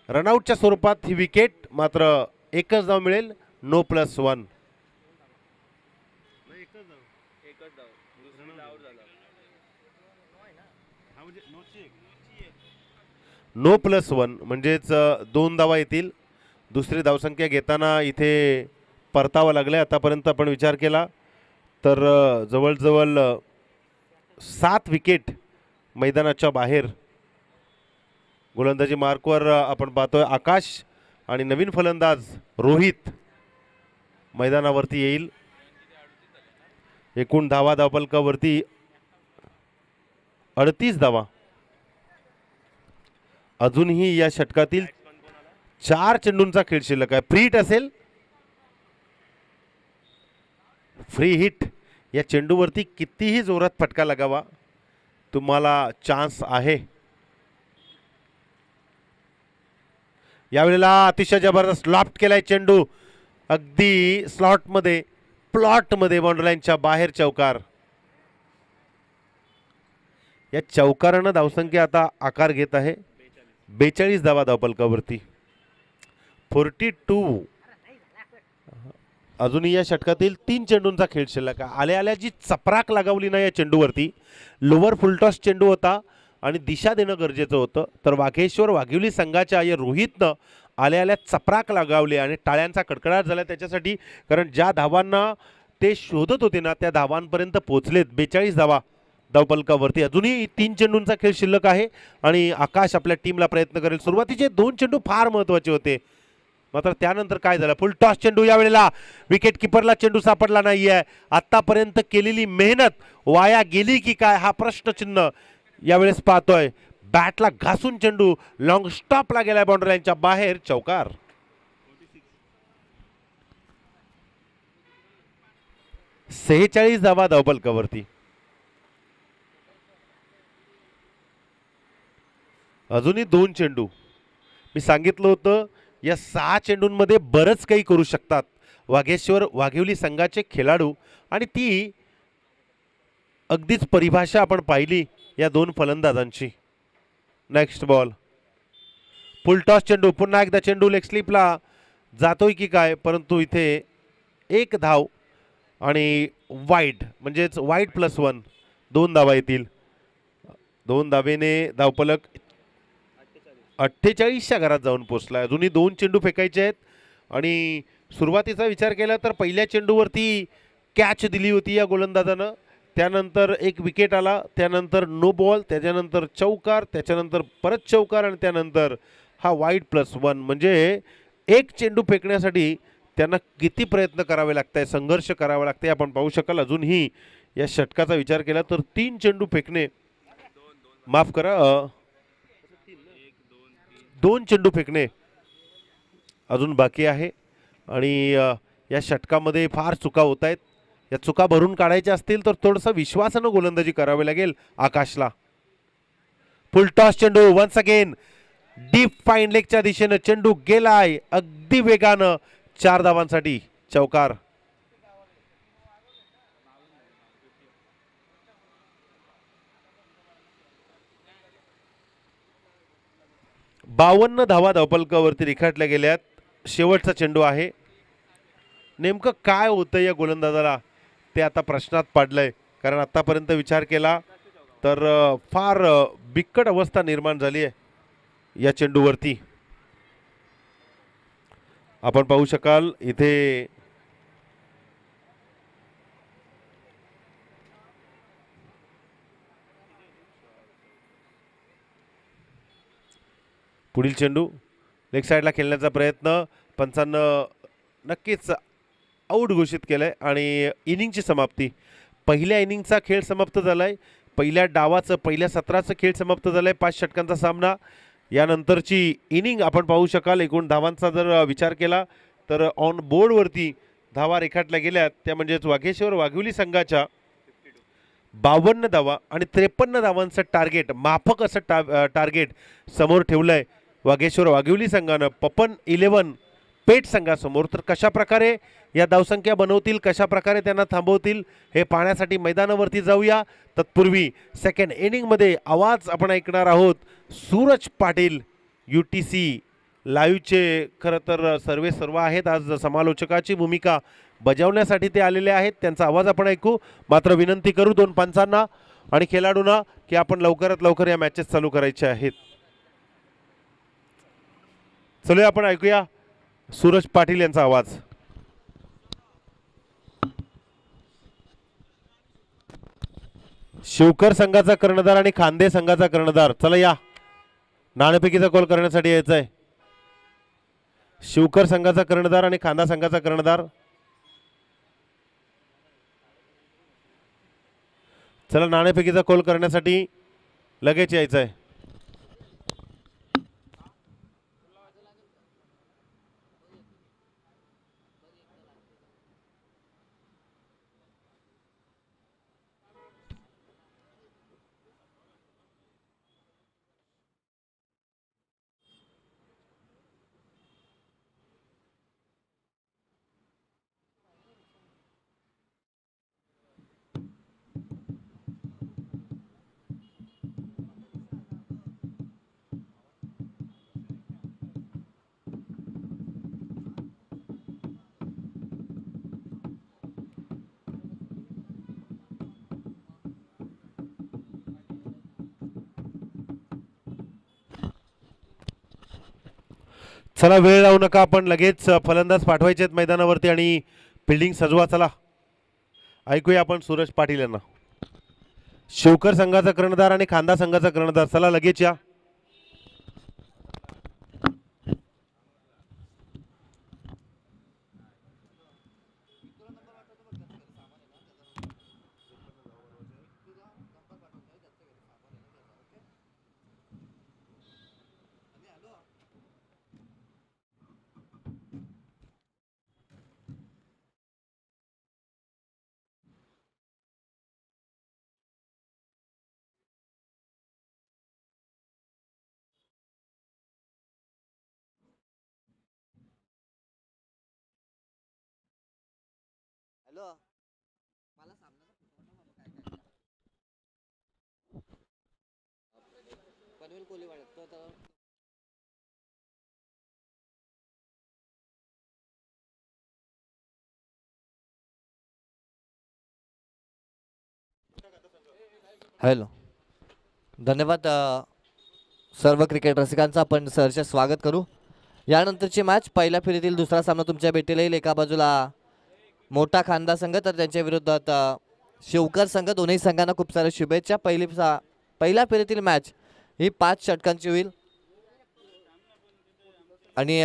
रनआउटच्या स्वरूपात ही विकेट. मात्र एकच धाव मिळेल. नो +1. नो +1 म्हणजेच 2 धावा येतील. दुसरी धावसंख्या घेताना इथे परतावा लागले. आतापर्यंत आपण विचार केला तर जवळजवळ 7 विकेट मैदानाच्या बाहेर. गोलंदाजी मार्कवर आपण पाहतोय आकाश आणि नवीन फलंदाज रोहित. मैदानावरती येईल. एकूण धावा धावफलकावरती 38 धावा. अजूनही या षटकातील 4 चेंडूंचा खेळ शिल्लक आहे. फ्री हिट असेल. Free hit. या चेंडूवरती कितीही जोरात फटका लगावा, तुम्हाला चान्स आहे. यावेळेला अतिशय जबरदस्त लॉफ्ट केलाय चेंडू, अगदी स्लॉटमध्ये, प्लॉटमध्ये, बाउंड्री लाईनच्या बाहेर चौकार. या चौकारानं धावसंख्या आता आकार घेत आहे. 42 धावा धावफलकावरती. 42. अजूनही या षटकातील 3 चेंडूंचा खेळ शिल्लक आहे. आल्या आल्या जी चपराक लगावली ना या चेंडूवरती, लोअर फुलटॉस चेंडू होता आणि दिशा देणं गरजेचं होतं. तर वाघेश्वर वाघिवली संघाच्या या रोहितनं आल्या आल्या चपराक लगावली आणि टाळ्यांचा कडकडाट झाला त्याच्यासाठी. कारण ज्या धावांना ते शोधत होते ना त्या धावांपर्यंत पोहोचलेत. 42 धावा धावफलकावरती. अजूनही 3 चेंडूंचा खेळ शिल्लक आहे आणि आकाश आपल्या टीमला प्रयत्न करेल. सुरुवातीचे 2 चेंडू फार महत्त्वाचे होते, मात्र त्यानंतर काय झालं, फुल टॉस चेंडू. यावेळेला विकेट किपरला चेंडू सापडला नाहीये. आतापर्यंत केलेली मेहनत वाया गेली की काय हा प्रश्नचिन्ह यावेळेस पाहतोय. बॅटला घासून चेंडू लॉंग स्टॉपला गेलाय बाउंड्री लाईनच्या बाहेर चौकार. 46 धावा धावफलकावरती. अजूनही 2 चेंडू. मी सांगितलं होतं या 6 चेंडूंमध्ये बरंच काही करू शकतात वाघेश्वर वाघिवली संघाचे खेळाडू, आणि ती अगदीच परिभाषा आपण पाहिली या 2 फलंदाजांची. Next ball. फुल टॉस चेंडू. पुन्हा एकदा चेंडू लेग स्लिपला जातोय की काय, परंतु इथे 1 धाव आणि वाईड, म्हणजेच वाईड +1. 2 धावा येतील. 2 धावेने धावफलक 48च्या घरात जाऊन पोचला. अजूनही 2 चेंडू फेकायचे आहेत आणि सुरुवातीचा विचार केला तर पहिल्या चेंडूवरती कॅच दिली होती या गोलंदाजानं. त्यानंतर 1 विकेट आला, त्यानंतर नो बॉल, त्याच्यानंतर चौकार, त्याच्यानंतर परत चौकार आणि त्यानंतर हा वाईड +1. म्हणजे 1 चेंडू फेकण्यासाठी त्यांना किती प्रयत्न करावे लागत, संघर्ष करावा लागते आपण पाहू शकाल. अजूनही या षटकाचा विचार केला तर 3 चेंडू फेकणे, माफ करा, 2 चेंडू फेकणे अजून बाकी आहे. आणि या षटकामध्ये फार चुका होत आहेत. या चुका भरून काढायच्या असतील तर थोडंसं विश्वासानं गोलंदाजी करावी लागेल आकाशला. फुल टॉस चेंडू वन्स अगेन डीप फाईन लेगच्या दिशेनं चेंडू गेलाय अगदी वेगानं. 4 धावांसाठी चौकार. 52 धावा धावफलकावरती रेखाटल्या गेल्यात. शेवटचा चेंडू आहे. नेमकं काय होतं या गोलंदाजाला ते आता प्रश्नात पडलंय, कारण आतापर्यंत विचार केला तर फार बिकट अवस्था निर्माण झाली आहे या चेंडूवरती. आपण पाहू शकाल इथे पुढील चेंडू लेग साईडला खेळण्याचा प्रयत्न. पंचांना नक्कीच आऊट घोषित केलंय आणि इनिंगची समाप्ती. पहिल्या इनिंगचा खेळ समाप्त झालाय. पहिल्या डावाचं पहिल्या सत्राचं खेळ समाप्त झालाय. 5 षटकांचा सामना. यानंतरची इनिंग आपण पाहू शकाल. एकूण धावांचा जर विचार केला तर ऑन बोर्डवरती धावा रेखाटल्या गेल्यात त्या म्हणजेच वाघेश्वर वाघिवली संघाच्या 52 धावा आणि 53 धावांचं टार्गेट, माफक असं टार्गेट समोर ठेवलंय वाघेश्वर वाघिवली संघानं पपन 11 पेठ संघासमोर. तर कशा प्रकारे या धावसंख्या बनवतील, कशा प्रकारे त्यांना थांबवतील हे पाहण्यासाठी मैदानावरती जाऊया. तत्पूर्वी सेकंड इनिंगमध्ये आवाज आपण ऐकणार आहोत. सूरज पाटील UTC लाईव्हचे खरं तर सर्व आहेत. आज समालोचकाची भूमिका बजावण्यासाठी ते आलेले आहेत. त्यांचा आवाज आपण ऐकू. मात्र विनंती करू 2 पंचांना आणि खेळाडूंना की आपण लवकरात लवकर या मॅचेस चालू करायचे आहेत. चलूया आपण ऐकूया सूरज पाटील यांचा आवाज. शिवकर संघाचा कर्णधार आणि खांदे संघाचा कर्णधार, चला या नाणेफेकीचा कॉल करण्यासाठी यायचं आहे. शिवकर संघाचा कर्णधार आणि खांदा संघाचा कर्णधार चला नाणेफेकीचा कॉल करण्यासाठी लगेच यायचं आहे. चला वेळ लावू नका, आपण लगेच फलंदाज पाठवायचे आहेत मैदानावरती आणि फिल्डिंग सजवा. चला ऐकूया आपण सूरज पाटील यांना. शिवकर संघाचा कर्णधार आणि खांदा संघाचा कर्णधार, चला लगेच या. हॅलो मला पनवेल कोलीवाड्यात तर हॅलो. धन्यवाद सर्व क्रिकेट रसिकांचं आपण सहर्ष स्वागत करू. यानंतरची मॅच पहिल्या फेरीतील दुसरा सामना तुमच्या भेटीला येईल. एका बाजूला मोठा खांदा संघ तर त्यांच्या विरोधात शिवकर संघ. दोन्ही संघांना खूप साऱ्या शुभेच्छा. पहिल्या फेरीतील मॅच ही 5 षटकांची होईल आणि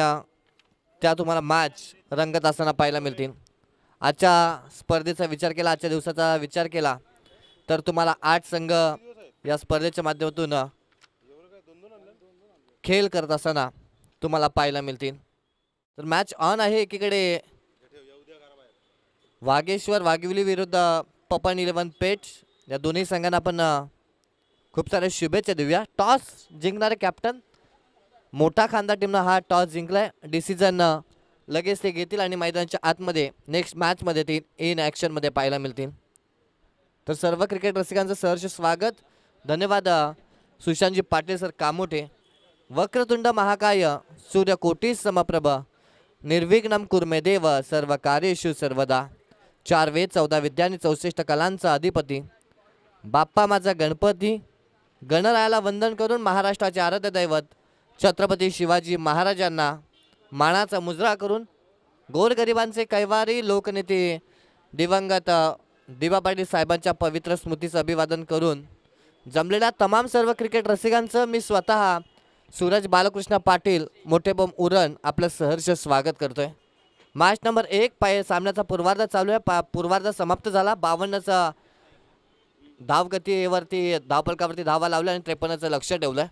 त्या तुम्हाला मॅच रंगत असताना पाहायला मिळतील. आजच्या स्पर्धेचा विचार केला, आजच्या दिवसाचा विचार केला तर तुम्हाला 8 संघ या स्पर्धेच्या माध्यमातून खेळ करत असताना तुम्हाला पाहायला मिळतील. तर मॅच ऑन आहे. एकीकडे वागेश्वर वाघिवली विरुद्ध पपन 11 पेठ. या दोन्ही संघांना आपण खूप साऱ्या शुभेच्छा देऊया. टॉस जिंकणारे कॅप्टन मोठा खांदा टीमनं हा टॉस जिंकलाय. डिसिजन लगेच ते घेतील आणि मैदानाच्या आतमध्ये नेक्स्ट मॅचमध्ये ते इन ॲक्शनमध्ये पाहायला मिळतील. तर सर्व क्रिकेट रसिकांचं सहर्ष स्वागत. धन्यवाद सुशांतजी पाटील सर कामोठे. वक्रतुंड महाकाय सूर्यकोटी समप्रभ निर्विघ्नं कुर्मे देव सर्व कार्येषु सर्वदा. 4 वेद 14 विद्या आणि 64 कलांचा अधिपती बाप्पा माझा गणपती. गणरायाला वंदन करून महाराष्ट्राचे आराध्य दैवत छत्रपती शिवाजी महाराजांना मानाचा मुजरा करून गोरगरिबांचे कैवारी लोकनेते दिवंगत दिवा पाटील साहेबांच्या पवित्र स्मृतीचं अभिवादन करून जमलेल्या तमाम सर्व क्रिकेट रसिकांचं मी स्वतः सूरज बालकृष्ण पाटील मोठेबोम उरण आपलं सहर्ष स्वागत करतोय. मॅच नंबर 1 सामन्याचा पूर्वार्ध चालू आहे. पूर्वार्ध समाप्त झाला. 52चा धावगतीवरती धावफलकावरती धावा लावल्या आणि 53चं लक्ष ठेवलंय.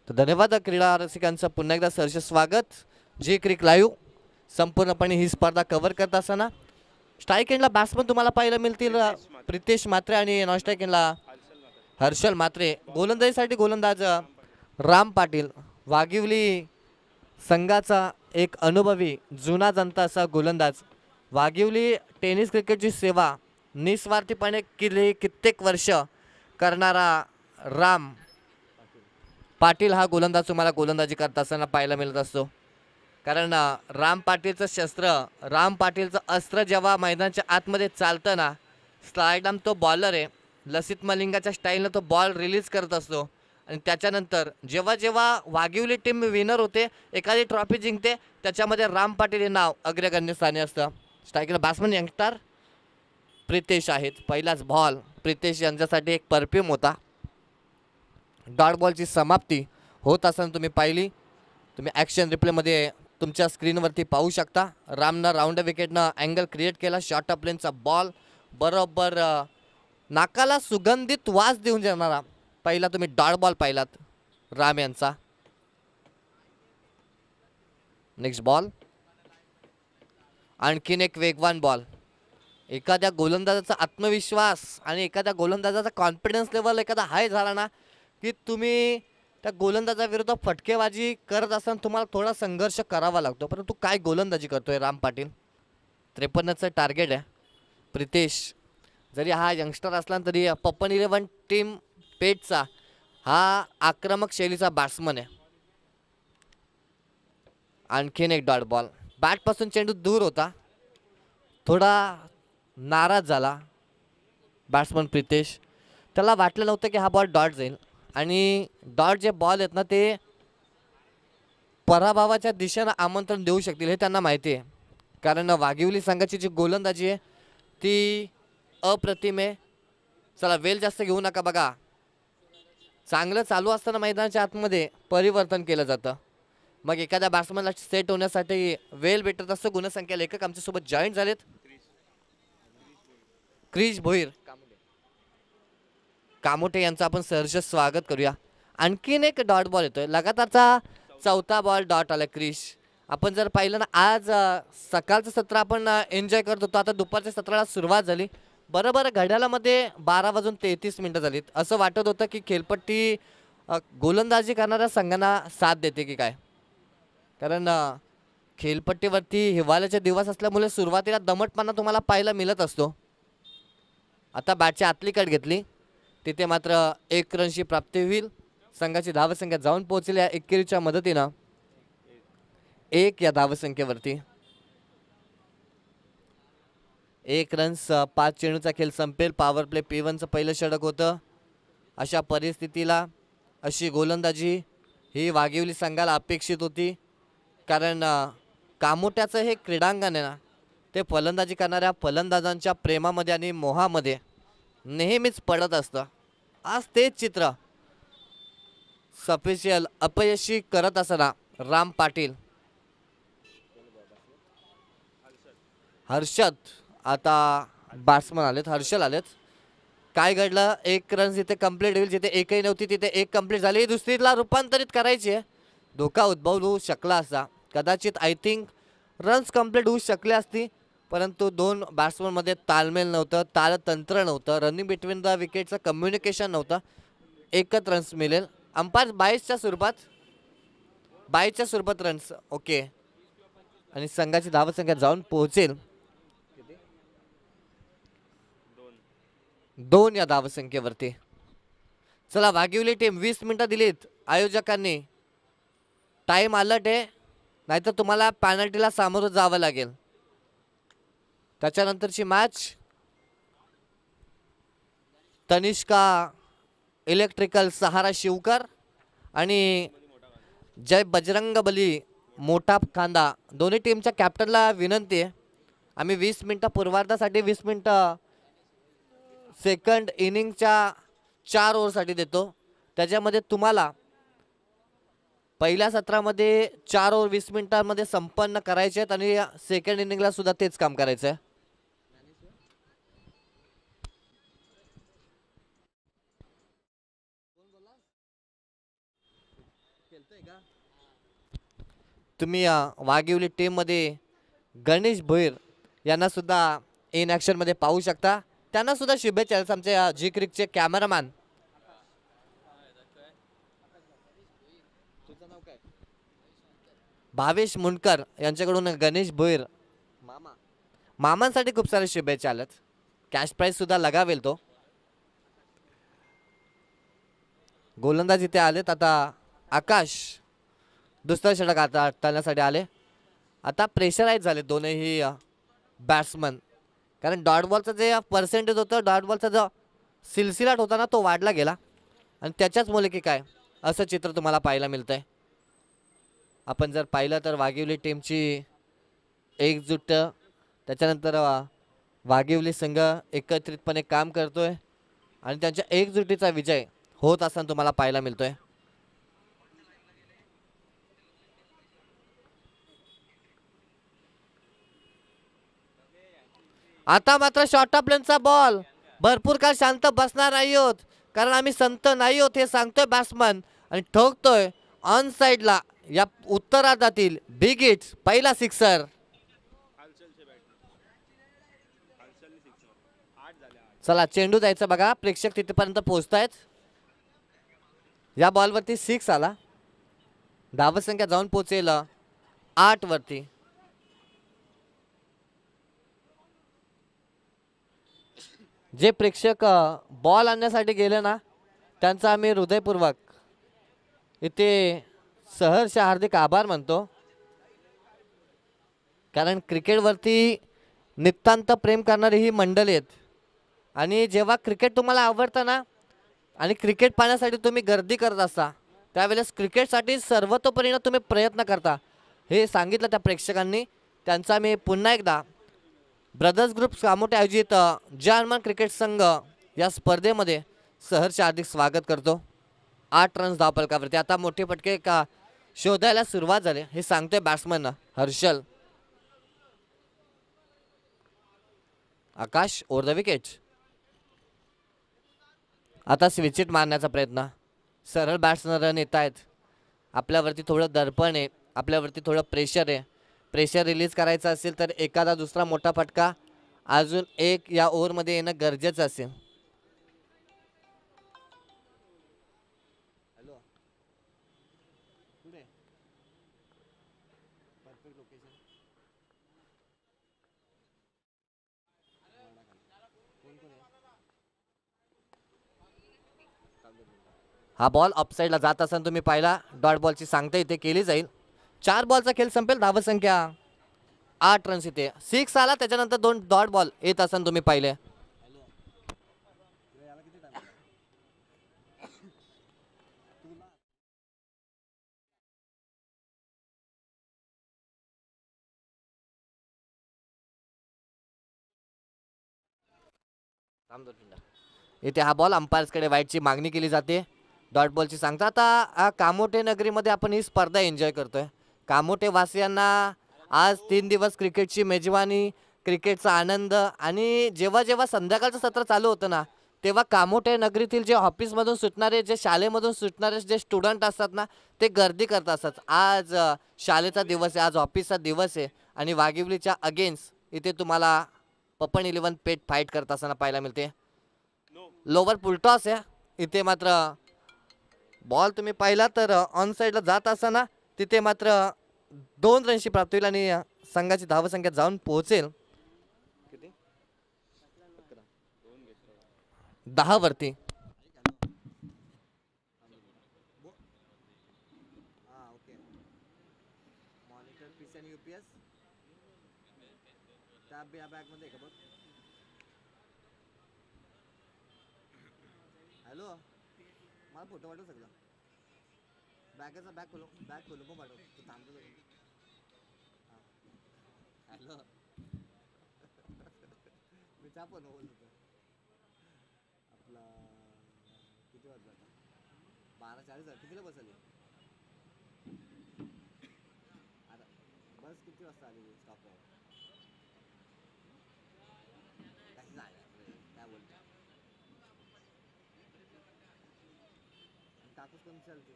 तर धन्यवाद क्रीडा रसिकांचं पुन्हा एकदा सहर्ष स्वागत. जी क्रिक लाईव्ह संपूर्णपणे ही स्पर्धा कव्हर करत असताना स्ट्राईक एंडला बॅट्समन तुम्हाला पाहायला मिळतील प्रितेश म्हात्रे आणि नॉन स्ट्राईक एंडला हर्षल म्हात्रे. गोलंदाजीसाठी गोलंदाज राम पाटील. वाघिवली संघाचा एक अनुभवी जुना जनता असा गोलंदाज. वाघिवली टेनिस क्रिकेटची सेवा निस्वार्थीपणे केली कित्येक वर्ष करणारा राम पाटील हा गोलंदाज तुम्हाला गोलंदाजी करत असताना पाहायला मिळत असतो. कारण राम पाटीलचं शस्त्र, राम पाटीलचं अस्त्र जेव्हा मैदानाच्या आतमध्ये चालतं ना, स्लायडम तो बॉलर आहे. लसित मलिंगाच्या स्टाईलनं तो बॉल रिलीज करत असतो आणि त्याच्यानंतर जेव्हा जेव्हा वाघिवली टीम विनर होते, एखादी ट्रॉफी जिंकते, त्याच्यामध्ये राम पाटील हे नाव अग्रगण्य स्थानी असतं. स्ट्रायकला बॅट्समन यंगस्टर प्रितेश आहेत. पहिलाच बॉल प्रितेश यांच्यासाठी एक परफ्यूम होता. डॉट बॉलची समाप्ती होत असताना तुम्ही पाहिली. तुम्ही ॲक्शन रिप्लेमध्ये तुमच्या स्क्रीनवरती पाहू शकता. रामनं राऊंड विकेटनं अँगल क्रिएट केला. शॉर्ट ऑफ लेनचा बॉल बरोबर नाकाला सुगंधित वास देऊन जाणारा पहिला तुम्ही डॉट बॉल पाहिलात राम यांचा. नेक्स्ट बॉल आणखीन एक वेगवान बॉल. एखाद्या गोलंदाजाचा आत्मविश्वास आणि एखाद्या गोलंदाजाचा कॉन्फिडन्स लेवल एखादा हाय झाला ना की तुम्ही त्या गोलंदाजाविरुद्ध फटकेबाजी करत असताना तुम्हाला थोडा संघर्ष करावा लागतो. परंतु काय गोलंदाजी करतोय राम पाटील. 53चं टार्गेट आहे. प्रितेश जरी हा यंगस्टर असला तरी पप्पन 11 टीम पेटचा हा आक्रमक शैलीचा बॅट्समन आहे. आणखीन एक डॉट बॉल. बॅटपासून चेंडू दूर होता. थोडा नाराज झाला बॅट्समन प्रितेश. त्याला वाटलं नव्हतं की हा बॉल डॉट जाईल आणि डॉट जे बॉल आहेत ना ते पराभवाच्या दिशेनं आमंत्रण देऊ शकतील हे त्यांना माहिती आहे. कारण वाघिवली संघाची जी गोलंदाजी आहे ती अप्रतिम आहे. चला वेल जास्त घेऊ नका. बघा चांगलं चालू असताना मैदानाच्या आतमध्ये परिवर्तन केलं जातं. मग एखाद्या बॅट्समनला सेट होण्यासाठी वेल भेटत असतं. गुणसंख्या लेखक आमच्यासोबत जॉईन झालेत. क्रिश भोईर कामोटे यांचं आपण सहर्ष स्वागत करूया. आणखीन एक डॉट बॉल येतोय. लगातारचा चौथा बॉल डॉट आला क्रिश. आपण जर पाहिलं ना आज सकाळचं सत्र आपण एन्जॉय करत होतो. आता दुपारच्या सत्राला सुरुवात झाली. बरोबर घड्याळामध्ये 12:33 झालीत. असं वाटत होतं की खेळपट्टी गोलंदाजी करणाऱ्या संघांना साथ देते की काय. कारण खेळपट्टीवरती हिवाळ्याचे दिवस असल्यामुळे सुरुवातीला दमटपणा तुम्हाला पाहायला मिळत असतो. आता बॅटची आतली कट घेतली. तिथे मात्र 1 रनची प्राप्ती होईल. संघाची धावसंख्या जाऊन पोहोचली आहे 21च्या मदतीनं 1 या धावसंख्येवरती. 1 रन्स 5 चेंडूचा खेळ संपेल. पॉवर प्ले P1चं पहिलं षटक होतं. अशा परिस्थितीला अशी गोलंदाजी ही वाघिवली संघाला अपेक्षित होती. कारण कामोट्याचं हे क्रीडांगण आहे ना ते फलंदाजी करणाऱ्या फलंदाजांच्या प्रेमामध्ये आणि मोहामध्ये नेहमीच पडत असतं. आज तेच चित्र सफिशियल अपयशी करत असताना राम पाटील हर्षद आता बॅट्समन आलेत. हर्षल आलेत. काय घडलं 1 रन जिथे कंप्लीट होईल जिथे एकही नव्हती तिथे 1 कंप्लीट झाली. दुसरीला रूपांतरित करायची आहे. धोका उद्भवू शकला असता. कदाचित आय थिंक रन्स कंप्लीट होऊ शकले असती. परंतु 2 बॅट्समनमध्ये ताळमेल नव्हतं. ताळतंत्र नव्हतं. रनिंग बिटवीन द विकेटचं कम्युनिकेशन नव्हतं. 1च रन्स मिळेल. अंपायर 22च्या स्वरूपात रन्स ओके. आणि संघाची धावसंख्या जाऊन पोहोचेल 2 या धावसंख्येवरती. चला वाघिवली टीम 20 मिनिटं दिलीत आयोजकांनी. टाईम अलर्ट आहे नाहीतर तुम्हाला पॅनल्टीला सामोरं जावं लागेल. त्याच्यानंतरची मॅच तनिष्का इलेक्ट्रिकल सहारा शिवकर आणि जय बजरंगबली मोठा खांदा. दोन्ही टीमच्या कॅप्टनला विनंती आहे आम्ही 20 मिनिटं पूर्वार्धासाठी 20 मिनिटं सेकंड इनिंगच्या 4 ओव्हरसाठी देतो. त्याच्यामध्ये तुम्हाला पहिल्या सत्रामध्ये 4 ओव्हर 20 मिनिटांमध्ये संपन्न करायचे आहेत आणि सेकंड इनिंगला सुद्धा तेच काम करायचं आहे. तुम्ही वाघिवली टीममध्ये गणेश भोईर यांना सुद्धा इन ॲक्शनमध्ये पाहू शकता. त्यांना सुद्धा शुभेच्छा. आमचे जी क्रिकचे कॅमेरामॅन भावेश मुंडकर यांच्याकडून गणेश भोईर मामांसाठी खूप सारे शुभेच्छा आल्यात. कॅश प्राईज सुद्धा लगावेल तो. गोलंदाज इथे आलेत. आता आकाश दुसरा षटक आता टाळण्यासाठी आले. आता प्रेशराईज झाले दोनही बॅट्समन. कारण डॉट बॉलचं जे पर्सेंटेज होतं डॉट बॉलचा जो सिलसिलाट होता ना तो वाढला गेला आणि त्याच्याच मुळे की काय असं चित्र तुम्हाला पाहायला मिळतं आहे. आपण जर पाहिलं तर वाघिवली टीमची एकजूट त्याच्यानंतर वाघिवली संघ एकत्रितपणे काम करतोय आणि त्यांच्या एकजुटीचा विजय होत असताना तुम्हाला पाहायला मिळतोय. आता मात्र शॉर्ट ऑफ लेनचा बॉल. भरपूर काळ शांत बसणार नाही आहोत कारण आम्ही संत नाही आहोत हे सांगतोय बॅट्समन आणि ठोकतोय ऑन साइडला या उत्तरार्धातील बिग हिट्स पहिला सिक्सर. चला चेंडू द्यायचा बघा, प्रेक्षक तिथेपर्यंत पोहोचतायत. या बॉलवरती 6 आला. धावसंख्या जाऊन पोहोचेल 8 वरती. जे प्रेक्षक बॉल आणण्यासाठी गेले ना त्यांचा आम्ही हृदयपूर्वक इथे सहर्ष हार्दिक आभार मानतो, कारण क्रिकेटवरती नितांत प्रेम करणारी ही मंडळी आहेत आणि जेव्हा क्रिकेट तुम्हाला आवडतं ना आणि क्रिकेट पाहण्यासाठी तुम्ही गर्दी करत असता त्यावेळेस क्रिकेटसाठी सर्वतोपरीने तुम्ही प्रयत्न करता हे सांगितलं त्या प्रेक्षकांनी. त्यांचा मी पुन्हा एकदा ब्रदर्स ग्रुप कामोठे आयोजित जर्मन क्रिकेट संघ या स्पर्धेमध्ये सहर्ष हार्दिक स्वागत करतो. 8 रन्स धावफलकावरती. आता मोठे फटके का शोधायला सुरुवात झाली हे सांगतोय batsman Harshal. Akash over the wicket. आता स्विचिट मारण्याचा प्रयत्न. सरळ बॅट्समन रन येत आहेत. आपल्यावरती थोडं दडपण आहे, आपल्यावरती थोडं प्रेशर आहे. प्रेशर रिलीज करायचं असेल तर एखादा दुसरा मोठा फटका अजून एक या ओव्हरमध्ये येणं गरजेचं असेल. हा बॉल अपसाईडला जात असताना तुम्ही पाहिला. डॉट बॉलची सांगता इथे केली जाईल. 4 बॉलचा खेळ संपेल. धावसंख्या 8 रन्स. इथे 6 आला. त्याच्यानंतर 2 डॉट बॉल येत असताना तुम्ही पाहिले. इथे हा बॉल अंपायर्सकडे वाईटची मागणी केली जाते. डॉट बॉलची सांगता. आता कामोठे नगरीमध्ये आपण ही स्पर्धा एन्जॉय करतोय. कामोठे वासियांना आज 3 दिवस क्रिकेटची मेजवानी, क्रिकेटचा आनंद आणि जेव्हा जेव्हा संध्याकाळचं सत्र चालू होतं ना तेव्हा कामोठे नगरीतील जे ऑफिसमधून सुटणारे, जे शाळेमधून सुटणारे जे स्टुडंट असतात ना ते गर्दी करत असतात. आज शाळेचा दिवस आहे, आज ऑफिसचा दिवस आहे आणि वाघिवलीच्या अगेन्स्ट इथे तुम्हाला पपन 11 पेट फाईट करत असताना पाहायला मिळते. लोवर फुलटॉस आहे. इथे मात्र बॉल तुम्ही पाहिला तर ऑन साईडला जात असताना तिथे मात्र 2 रनची प्राप्ती होईल आणि संघाची धावसंख्या जाऊन पोहोचेल 10 वरती. हॅलो, मला फोटो पाठवू सगळं. बॅगचा बॅग खोलो पण पाठव. तू थांबतो. हॅलो मी चा पण बोलतो. आपला किती वाजता? 12:40. कितीला बसली? आता बस किती वाजता आली स्टॉपवर? कशी झालं काय बोलतो? काकूच कमी चालते.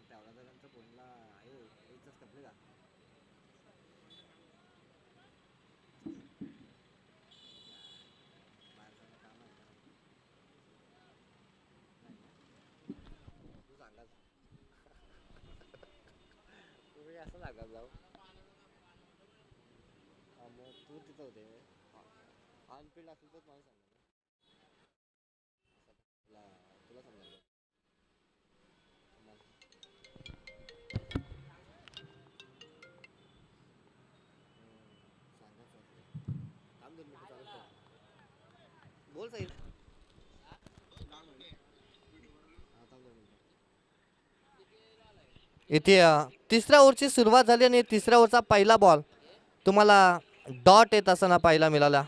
तेवढा जणांचा फोनला आहे एकच कपडे का? तू सांगा तुम्ही असं सांगा जाऊ. मग तू तिथं होते ऑनफिल्ड असेल तर मला सांगा. तुला समजायला बोल साहेब. इथे तिसऱ्या ओव्हरची सुरुवात झाली आणि तिसऱ्या ओव्हरचा पहिला बॉल तुम्हाला डॉट येत असताना पाहायला मिळाला.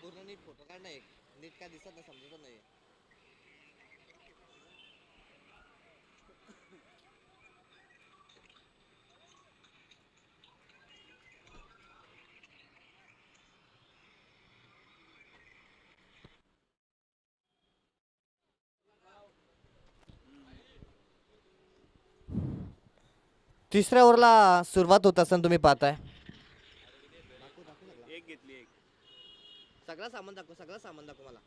पूर्ण नीट फोटो काढ नाही, नीट काय दिसत नाही, समजत नाही. तिसऱ्या ओव्हरला सुरुवात होत असताना तुम्ही पाहताय. सगळं सामान दाखव, सगळं सामान दाखव मला.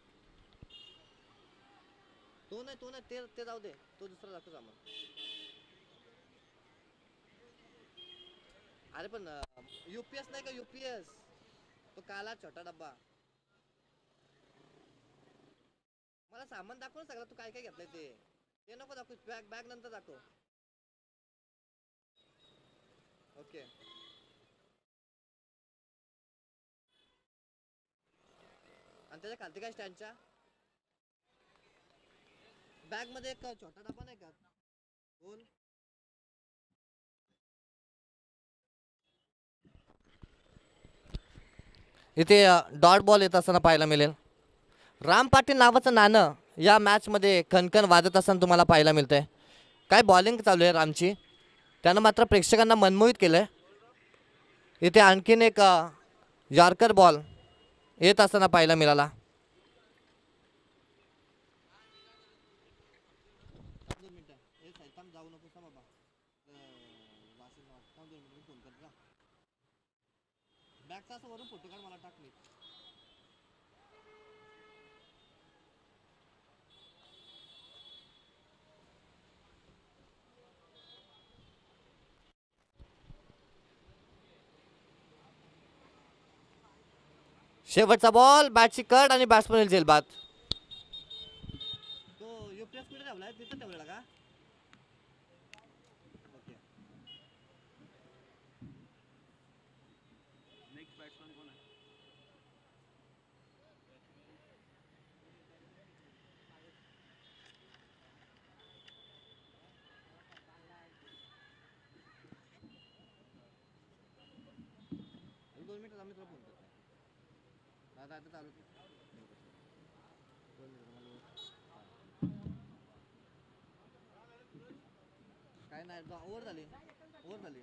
तो नाही ते जाऊ दे, तो दुसरा दाखव सामान. अरे पण यूपीएस नाही का, यूपीएस तो काला छोटा डब्बा. मला सामान दाखव ना सगळं, तू काय काय घेतलंय ते नको दाखव. बॅग बॅग नंतर दाखव. ओके. आणि त्याच्या खालती काय स्टँडच्या बॅग मध्ये एक छोटा डबा नाही का, बोल. इथे डॉट बॉल येत असताना पाहायला मिळेल. राम पाटील नावाचं नाणं या मॅचमध्ये खणखण वाजत असताना तुम्हाला पाहायला मिळतंय. काय बॉलिंग चालू आहे रामची, त्यानं मात्र प्रेक्षकांना मनमोहित केलंय. इथे आणखीन एक यॉर्कर बॉल येत असताना पाहायला मिळाला. जाऊ नको बाबा, बॅगचा असं वरून फोटो काढ मला टाकले. शेवटचा बॉल, बॅटची कट आणि बॅट्समॅन झेल बाद. तो यूपीएस कुठे ठेवलाय, तिथं ठेवलेला का? ओके. नेक्स्ट बॅट्समॅन कोण आहे? दोन मिनिट आम्ही तुला फोन करतो. आता चालू काय नाही, ओव्हर झाली, ओव्हर झाली.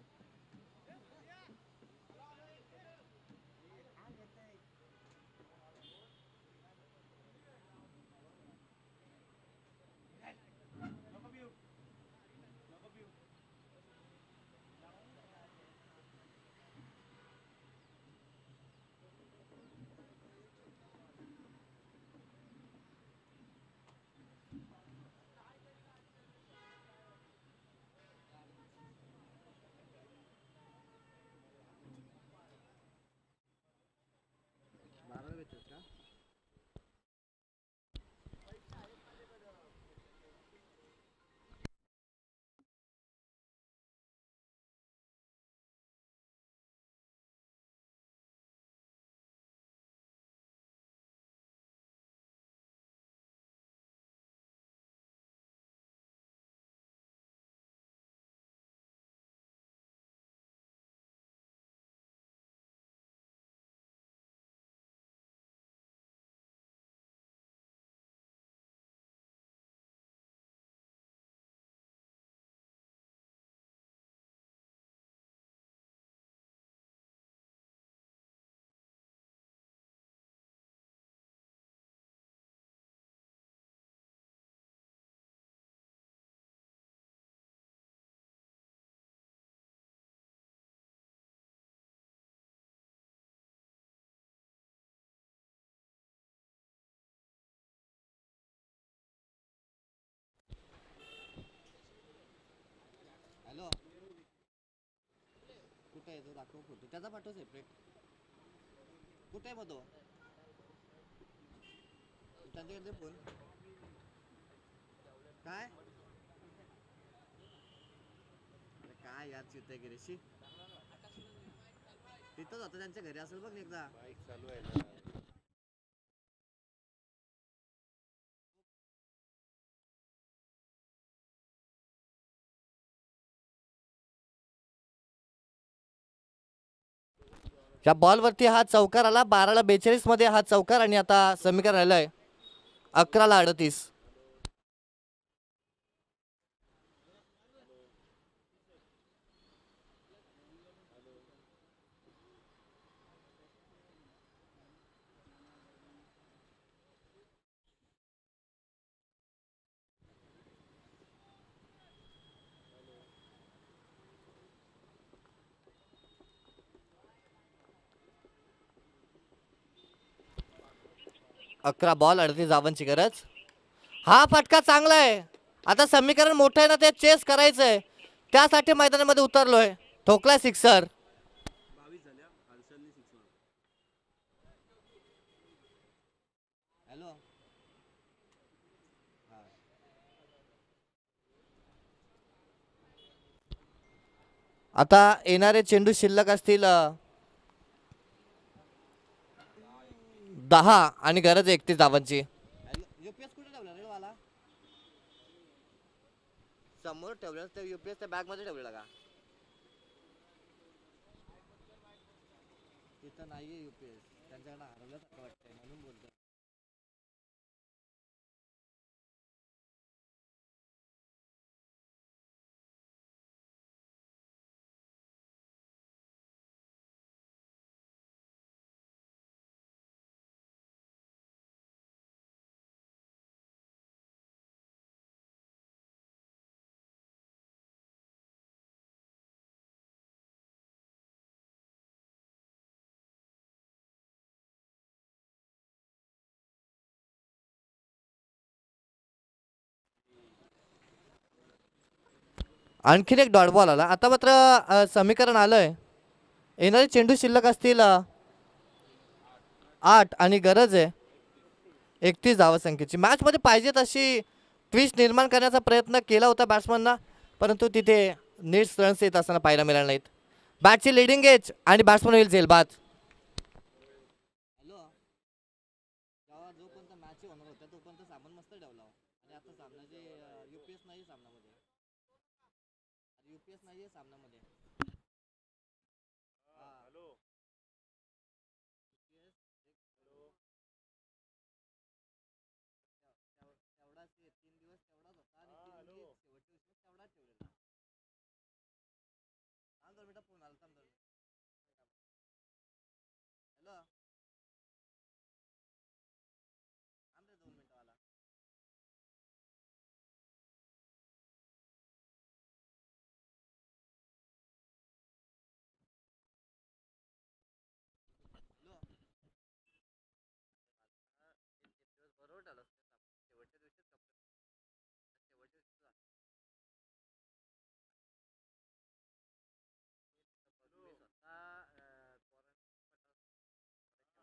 का? हॅलो, कुठे आहे तो, दाखव फोटो त्याचा, पाठव सेपरेट. कुठे आहे मग तो, त्यांच्याकडे फोन काय? काय याद चित्त गिरीशी तिथंच होतं त्यांच्या घरी असेल बघ एकदा. या बॉलवरती हा चौकार आला. 12-42 मध्ये हा चौकार आणि आता समीकरण राहिलंय 11-38. अकरा बॉल 38 धावांची गरज. हा फटका चांगला आहे. आता समीकरण मोठं आहे ना, ते चेस करायचंय त्यासाठी मैदानामध्ये उतरलोय. ठोकलाय सिक्सर. हॅलो आता येणारे चेंडू शिल्लक असतील 10 आणि गरज आहे 31 धावांची. युपीएस कुठे ठेवला रे वाला? समोर ठेवलं तर युपीएस त्या बॅग मध्ये ठेवलेला का? तिथं नाहीये युपीएस. त्यांच्याकडे हरवल्यासारखं वाटतंय म्हणून बोलतो. आणखीन एक डॉट बॉल आला. आता मात्र समीकरण आलंय. येणारे चेंडू शिल्लक असतील 8 आणि गरज आहे 31 धावसंख्येची. मॅचमध्ये पाहिजे तशी ट्विस्ट निर्माण करण्याचा प्रयत्न केला होता बॅट्समनना, परंतु तिथे नेट्स रन्स येत असताना पाहायला मिळाले नाहीत. बॅटची लिडिंग एज आणि बॅट्समन होईल झेलबाद. हॅलो जेव्हा जोपर्यंत मॅच होणार होत्या तोपर्यंत सामान मस्त ठेवला आणि आता सामनाचे युपीएस नाही सामनामध्ये. युपीएस नाहीये सामनामध्ये. तेवढाच 3 दिवस तेवढाच होता आणि 3 दिवस शेवटच्या दिवशी तेवढाच ठेवलेला. थांब 2 मिनिटं फोन आला. थांब 2 मिनिटं. हॅलो थांब रे 2 मिनिटं आला. बरोबर झालं शेवटच्या दिवशी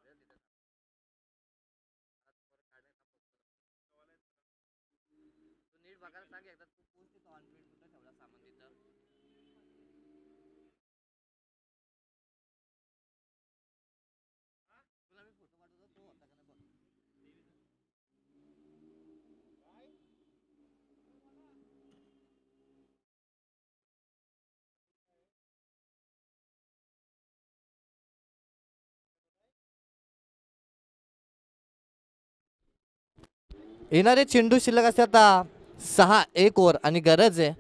शेवटच्या दिवशी तू नीट बघायला सांग एकदा. तू पोस्ट तिथं ऑन ट्वीट कुठं ठेवला सामान तिथं. तुला मी फोटो पाठवतो तो होता का नाही बघ. येणारे चेंडू शिल्लक असते आता 6 1 ओव्हर आणि गरज आहे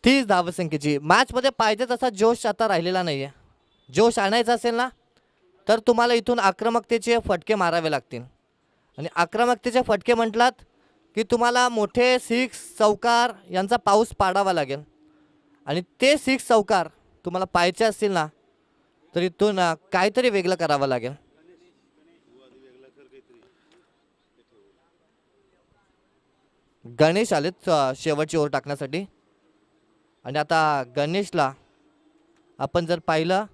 30 धावसंख्येची. मॅच मध्ये पाहिजे तसा जोश आता राहिलेला नाहीये. जोश आणायचा असेल ना तर तुम्हाला इथून आक्रमकतेचे फटके मारावे लागतील आणि आक्रमकतेचे फटके म्हटलात की तुम्हाला मोठे 6 चौकार यांचा पाऊस पाडावा लागेल आणि ते 6 चौकार तुम्हाला पाहायचे असतील ना तर इथून काहीतरी वेगळं करावं लागेल. गणेश आलेत शेवटची ओव्हर टाकण्यासाठी आणि आता गणेशला आपण जर पाहिलं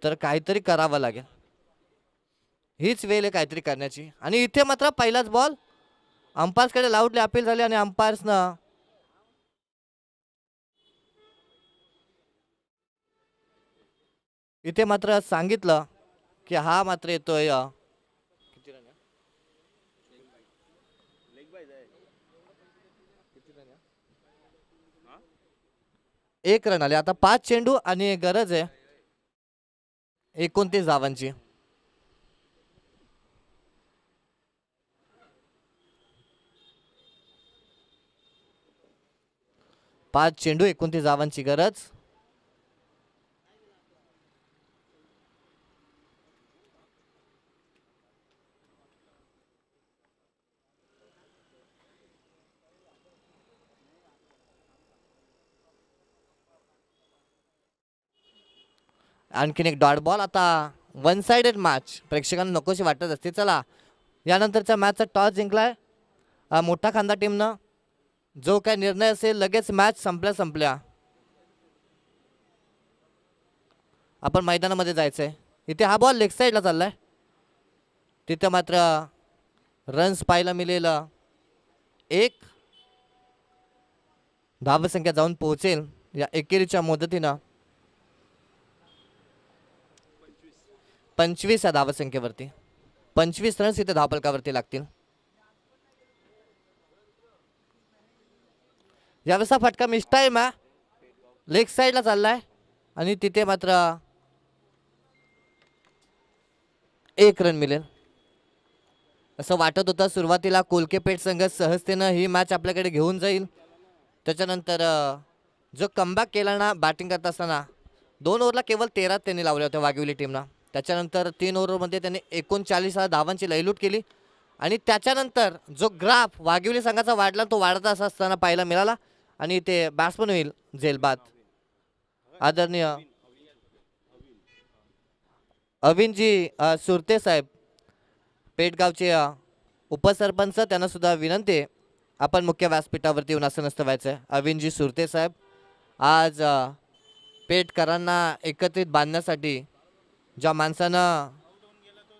तर काहीतरी करावं लागेल. हीच वेळ आहे काहीतरी करण्याची आणि इथे मात्र पहिलाच बॉल अंपायर्सकडे लाऊडली अपील झाली आणि अंपायर्सनं इथे मात्र सांगितलं की हा मात्र येतोय एक रन आले. आता 5 चेंडू आणि गरज आहे 29 धावांची. 5 चेंडू 29 धावांची गरज. आणखीन एक डॉट बॉल. आता वन साइडेड मॅच प्रेक्षकांना नकोशी वाटत असते. चला यानंतरच्या मॅचचा टॉस जिंकलाय मोठा खांदा टीमनं. जो काय निर्णय असेल लगेच मॅच संपल्या आपण मैदानामध्ये जायचंय. इथे हा बॉल लेग साईडला चाललाय. तिथे मात्र रन्स पाहायला मिळेल. एक धावसंख्या जाऊन पोहोचेल या एकेरीच्या मुदतीनं 25 या धावसंख्येवरती. 25 रन्स इथे धावफलकावरती लागतील. यावेळेस फटका मिस टाइम आहे. लेग साईडला चाललाय आणि तिथे मात्र 1 रन मिळेल. असं वाटत होतं सुरुवातीला कोलकेपेठ संघ सहजतेनं ही मॅच आपल्याकडे घेऊन जाईल. त्याच्यानंतर जो कमबॅक केला ना बॅटिंग करत असताना 2 ओव्हरला केवळ 13 त्यांनी लावल्या होत्या वाघिवली टीमनं. त्याच्यानंतर 3 ओव्हरमध्ये त्यांनी 39 धावांची लयलूट केली आणि त्याच्यानंतर जो ग्राफ वाघिवली संघाचा वाढला तो वाढत असताना पाहायला मिळाला. आणि ते बॅट्समन होईल झेलबाद आदरणीय अविनजी सुरते साहेब पेटगावचे उपसरपंच. त्यांना सुद्धा विनंती आहे आपण मुख्य व्यासपीठावरती येऊन असं नसतं व्हायचं. अविनजी सुरते साहेब आज पेटकरांना एकत्रित बांधण्यासाठी ज्या माणसानं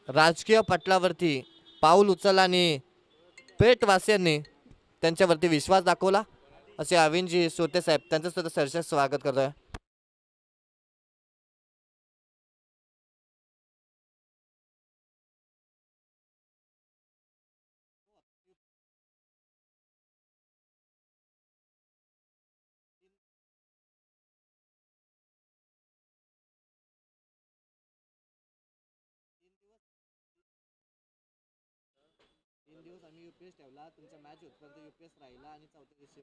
राजकीय पटलावरती पाऊल उचलला आणि पेटवासियांनी त्यांच्यावरती विश्वास दाखवला असे अविनजी सुरते साहेब त्यांचं सुद्धा सहर्ष स्वागत करतोय. आम्ही UPS ठेवला तुमच्या मॅच होतपर्यंत UPS राहिला आणि 4थ्या दिवशी